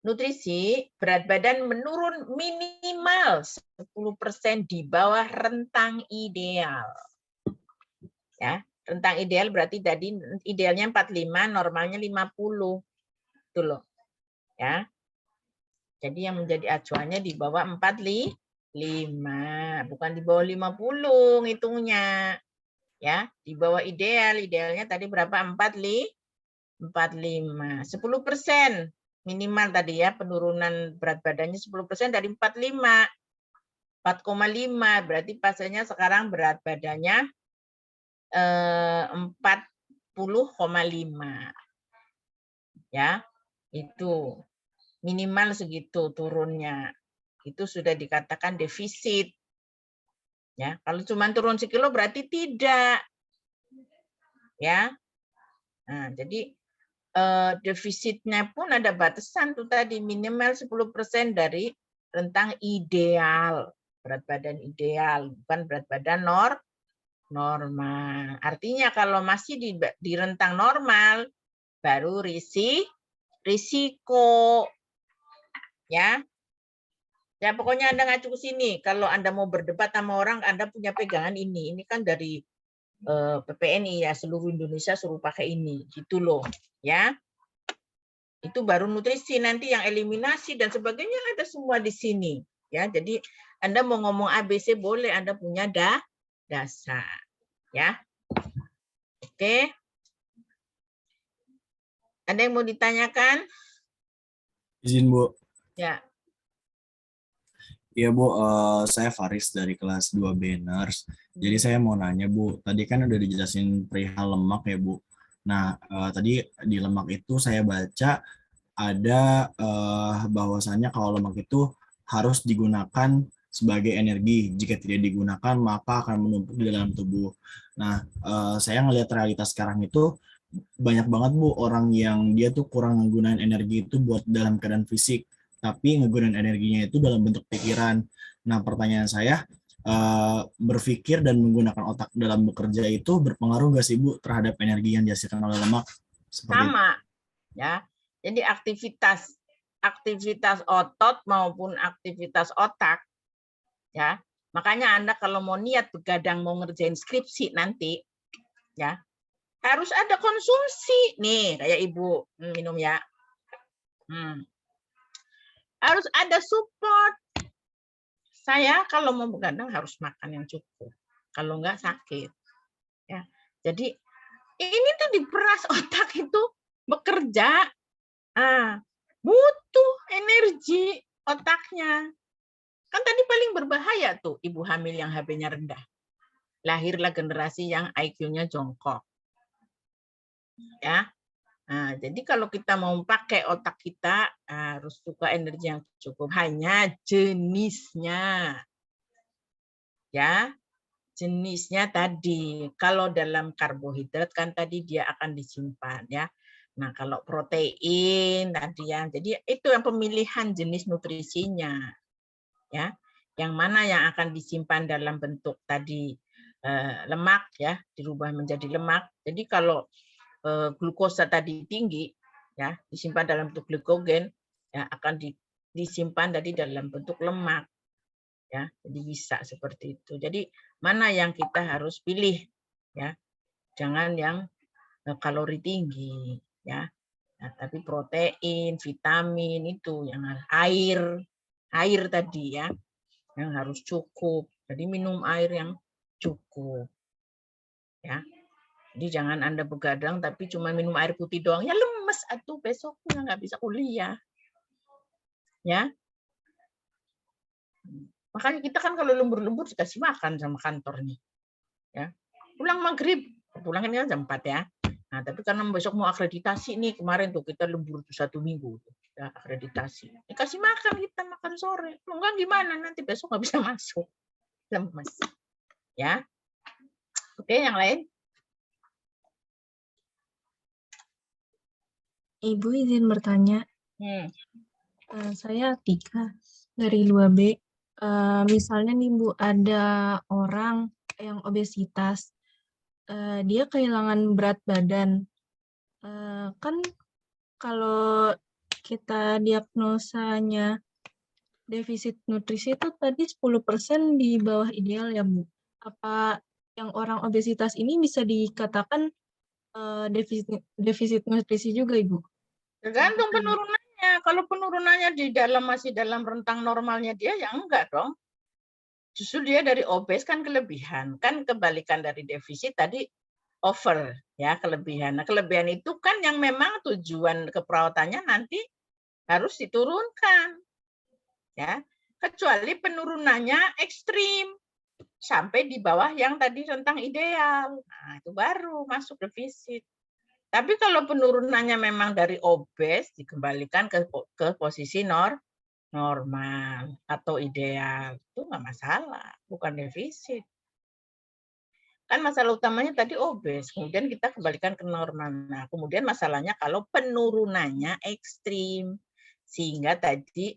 nutrisi, berat badan menurun minimal 10% di bawah rentang ideal. Ya, rentang ideal berarti tadi idealnya 45, normalnya 50. Itu loh. Ya. Jadi yang menjadi acuannya di bawah 45, bukan di bawah 50 ngitungnya. Ya, di bawah ideal. Idealnya tadi berapa? 45. 10%. Minimal tadi ya, penurunan berat badannya 10% dari 45. 4,5 berarti pasiennya sekarang berat badannya 40,5. Ya, itu minimal segitu turunnya. Itu sudah dikatakan defisit. Ya, kalau cuma turun sekilo berarti tidak. Ya. Nah, jadi defisitnya pun ada batasan tuh tadi minimal 10% dari rentang ideal, berat badan ideal, bukan berat badan normal. Artinya kalau masih di rentang normal baru risiko. Ya. Ya pokoknya Anda ngacu ke sini. Kalau Anda mau berdebat sama orang, Anda punya pegangan ini. Ini kan dari PPNI ya, seluruh Indonesia suruh pakai ini, gitu loh, ya. Itu baru nutrisi, nanti yang eliminasi dan sebagainya ada semua di sini, ya. Jadi Anda mau ngomong ABC boleh, Anda punya dasar, ya. Oke. Ada yang mau ditanyakan? Izin, Bu. Ya. Iya, Bu, saya Faris dari kelas 2 Banners. Jadi saya mau nanya, Bu, tadi kan udah dijelasin perihal lemak ya, Bu. Nah, tadi di lemak itu saya baca ada bahwasannya kalau lemak itu harus digunakan sebagai energi. Jika tidak digunakan, maka akan menumpuk di dalam tubuh. Nah, saya ngelihat realitas sekarang itu banyak banget, Bu, orang yang dia tuh kurang menggunakan energi itu buat dalam keadaan fisik, tapi ngegunain energinya itu dalam bentuk pikiran. Nah, pertanyaan saya, berpikir dan menggunakan otak dalam bekerja itu berpengaruh nggak sih, Bu, terhadap energi yang dihasilkan oleh lemak? Sama, ya. Jadi aktivitas otot maupun aktivitas otak, ya. Makanya Anda kalau mau niat begadang mau ngerjain skripsi nanti, ya, harus ada konsumsi. Nih, kayak Ibu minum ya. Harus ada support. Saya kalau mau begadang harus makan yang cukup. Kalau enggak sakit. Ya. Jadi ini tuh diperas otak itu bekerja. Butuh energi otaknya. Kan tadi paling berbahaya tuh ibu hamil yang HB-nya rendah. Lahirlah generasi yang IQ-nya jongkok. Ya. Nah, jadi kalau kita mau pakai otak kita harus suka energi yang cukup. Hanya jenisnya. Ya. Jenisnya tadi. Kalau dalam karbohidrat kan tadi dia akan disimpan ya. Nah, kalau protein tadi ya. Jadi itu yang pemilihan jenis nutrisinya. Ya. Yang mana yang akan disimpan dalam bentuk tadi lemak ya, dirubah menjadi lemak. Jadi kalau glukosa tadi tinggi ya, disimpan dalam bentuk glikogen ya, akan disimpan tadi dalam bentuk lemak ya. Jadi bisa seperti itu. Jadi mana yang kita harus pilih ya. Jangan yang kalori tinggi ya. Nah, tapi protein, vitamin itu yang air tadi ya, yang harus cukup. Jadi minum air yang cukup. Ya. Jadi jangan Anda begadang tapi cuma minum air putih doang. Ya lemes atuh, besoknya nggak bisa kuliah. Ya. Makanya kita kan kalau lembur-lembur dikasih makan sama kantor nih. Ya. Pulang maghrib, pulang kan jam 4 ya. Nah, tapi karena besok mau akreditasi nih, kemarin tuh kita lembur tuh 1 minggu. Kita akreditasi. Dikasih makan, kita makan sore. Enggak gimana, nanti besok nggak bisa masuk. Lemes. Ya. Oke, yang lain? Ibu izin bertanya. Saya Tika dari 2B. Misalnya nih Bu, ada orang yang obesitas. Dia kehilangan berat badan. Kan kalau kita diagnosanya defisit nutrisi itu tadi 10% di bawah ideal ya Bu. Apa yang orang obesitas ini bisa dikatakan defisit nutrisi juga Ibu? Tergantung penurunannya. Kalau penurunannya masih dalam rentang normalnya dia, ya enggak dong. Justru dia dari obes kan kelebihan. Kan kebalikan dari defisit tadi over ya, kelebihan. Nah, kelebihan itu kan yang memang tujuan keperawatannya nanti harus diturunkan. Ya. Kecuali penurunannya ekstrim sampai di bawah yang tadi rentang ideal. Nah, itu baru masuk defisit. Tapi kalau penurunannya memang dari obes dikembalikan ke posisi normal atau ideal, itu nggak masalah, bukan defisit. Kan masalah utamanya tadi obes, kemudian kita kembalikan ke normal. Nah, kemudian masalahnya kalau penurunannya ekstrim, sehingga tadi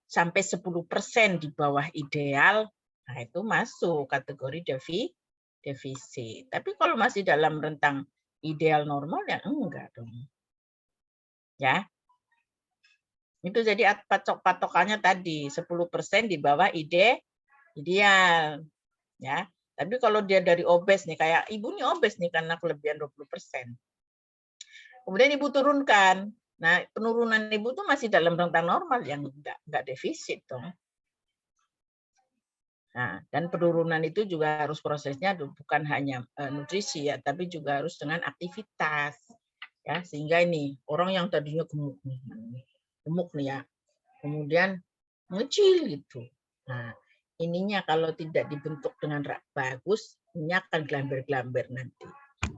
sampai 10% di bawah ideal, nah itu masuk kategori defisit. Tapi kalau masih dalam rentang ideal normal, ya enggak dong. Ya. Itu jadi patokannya tadi 10% di bawah ideal. Ya. Tapi kalau dia dari obes nih, kayak ibu nih obes nih karena kelebihan 20%. Kemudian ibu turunkan. Nah, penurunan ibu tuh masih dalam rentang normal, yang enggak defisit dong. Nah, dan penurunan itu juga harus prosesnya bukan hanya nutrisi ya, tapi juga harus dengan aktivitas. Ya, sehingga ini orang yang tadinya gemuk nih ya, kemudian mengecil gitu. Nah, ininya kalau tidak dibentuk dengan bagus, ini akan gelamber-gelamber nanti.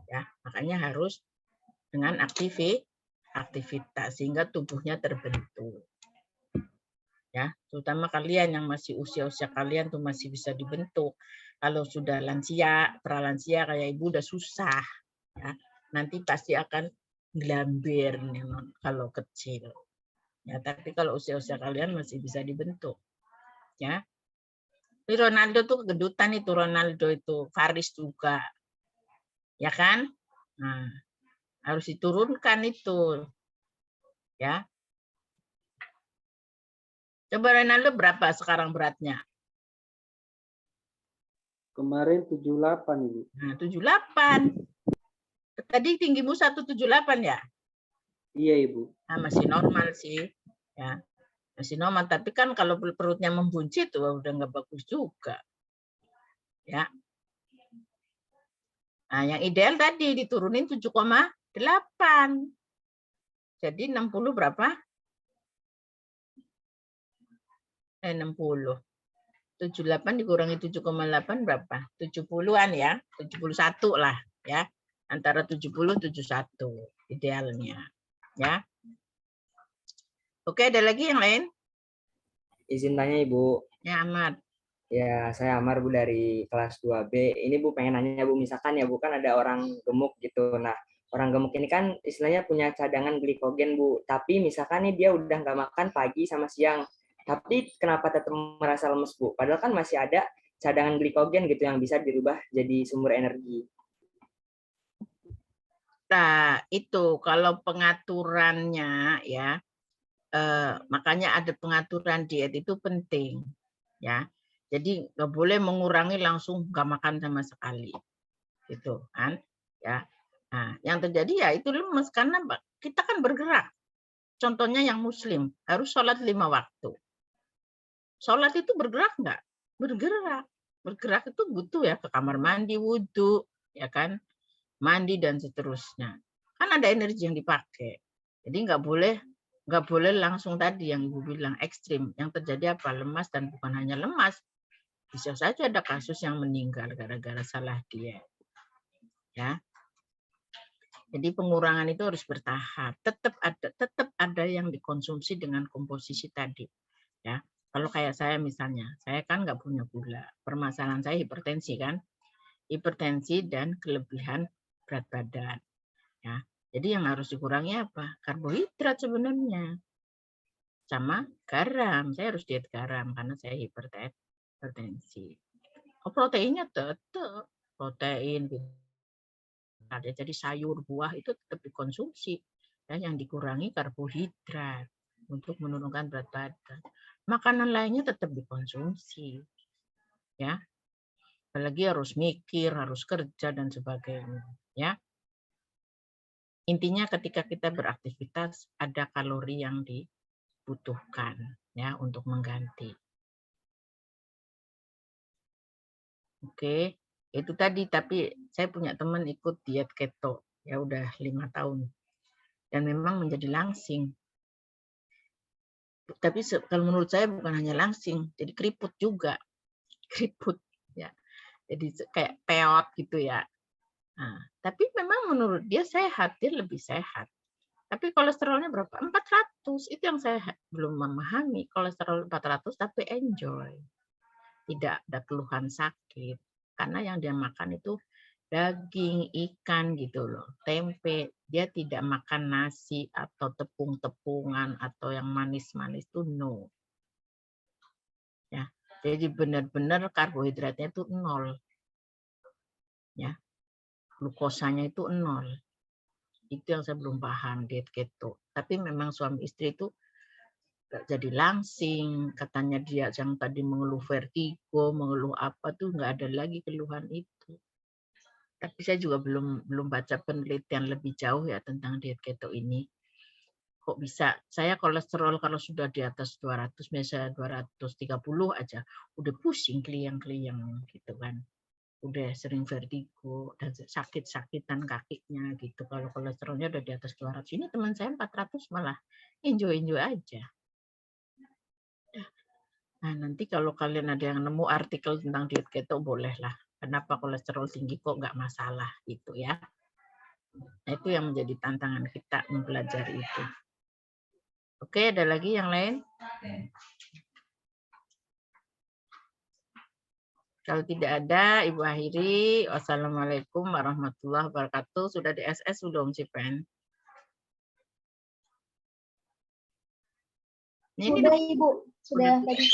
Ya, makanya harus dengan aktivitas sehingga tubuhnya terbentuk. Ya, terutama kalian yang masih usia-usia kalian tuh masih bisa dibentuk. Kalau sudah lansia, pralansia kayak ibu udah susah. Ya, nanti pasti akan gelamber kalau kecil. Ya, tapi kalau usia-usia kalian masih bisa dibentuk. Ya. Ronaldo tuh kegedutan itu, Ronaldo itu, Faris juga. Ya kan? Nah, harus diturunkan itu. Ya. Coba Ronaldo berapa sekarang beratnya? Kemarin 78, Ibu. Nah, 78. Tadi tinggimu 178 ya? Iya, Ibu. Nah, masih normal sih. Ya. Masih normal, tapi kan kalau perutnya membuncit tuh udah nggak bagus juga. Ya. Nah, yang ideal tadi diturunin 7,8. Jadi 60 berapa? 60. 78 dikurangi 7,8 berapa? 70-an ya. 71 lah ya. Antara 70 71 idealnya. Ya. Oke, ada lagi yang lain? Izin tanya Ibu. Ya, Ahmad. Ya, saya Amar Bu dari kelas 2B. Ini Bu pengen nanya Bu, misalkan ya Bu kan ada orang gemuk gitu. Nah, orang gemuk ini kan istilahnya punya cadangan glikogen Bu. Tapi misalkan nih dia udah nggak makan pagi sama siang. Tapi kenapa tetap merasa lemes Bu? Padahal kan masih ada cadangan glikogen gitu yang bisa dirubah jadi sumber energi. Nah, itu kalau pengaturannya ya, makanya ada pengaturan diet itu penting ya. Jadi nggak boleh mengurangi langsung nggak makan sama sekali, gitu kan? Ya. Nah, yang terjadi ya itu lemes karena kita kan bergerak. Contohnya yang Muslim harus sholat 5 waktu. Sholat itu bergerak nggak? Bergerak. Bergerak itu butuh ya ke kamar mandi, wudhu, ya kan? Mandi dan seterusnya. Kan ada energi yang dipakai. Jadi nggak boleh langsung tadi yang Ibu bilang ekstrim. Yang terjadi apa? Lemas, dan bukan hanya lemas. Bisa saja ada kasus yang meninggal gara-gara salah diet. Ya. Jadi pengurangan itu harus bertahap. Tetap ada yang dikonsumsi dengan komposisi tadi. Ya. Kalau kayak saya misalnya, saya kan nggak punya gula. Permasalahan saya hipertensi kan. Hipertensi dan kelebihan berat badan. Ya. Jadi yang harus dikurangi apa? Karbohidrat sebenarnya. Sama garam. Saya harus diet garam karena saya hipertensi. Oh, proteinnya tetap. Protein. Ada jadi sayur, buah itu tetap dikonsumsi. Dan yang dikurangi karbohidrat untuk menurunkan berat badan. Makanan lainnya tetap dikonsumsi. Ya. Apalagi harus mikir, harus kerja dan sebagainya. Ya. Intinya ketika kita beraktivitas ada kalori yang dibutuhkan ya untuk mengganti. Oke, itu tadi. Tapi saya punya teman ikut diet keto ya udah 5 tahun dan memang menjadi langsing. Tapi kalau menurut saya bukan hanya langsing, jadi keriput juga, keriput ya. Jadi kayak peot gitu ya. Nah, tapi memang menurut dia sehat, dia lebih sehat. Tapi kolesterolnya berapa? 400. Itu yang saya belum memahami. Kolesterol 400 tapi enjoy. Tidak ada keluhan sakit. Karena yang dia makan itu daging, ikan gitu loh. Tempe. Dia tidak makan nasi atau tepung-tepungan atau yang manis-manis itu no. Ya. Jadi benar-benar karbohidratnya itu 0. Ya. Glukosanya itu 0. Itu yang saya belum paham diet keto. Tapi memang suami istri itu jadi langsing, katanya dia yang tadi mengeluh vertigo, mengeluh apa tuh nggak ada lagi keluhan itu. Tapi saya juga belum baca penelitian lebih jauh ya tentang diet keto ini. Kok bisa? Saya kolesterol kalau sudah di atas 200, misalnya 230 aja, udah pusing kliang-kliang gitu kan. Udah sering vertigo dan sakit-sakitan kakinya gitu. Kalau kolesterolnya udah di atas 200. Ini teman saya 400 malah enjoy aja. Nah, nanti kalau kalian ada yang nemu artikel tentang diet keto, bolehlah. Kenapa kolesterol tinggi kok nggak masalah gitu ya. Nah, itu yang menjadi tantangan kita mempelajari itu. Oke, ada lagi yang lain? Kalau tidak ada, Ibu akhiri. Wassalamualaikum warahmatullahi wabarakatuh. Sudah di SS belum sih, Pen? Sudah, Ibu. Sudah tadi.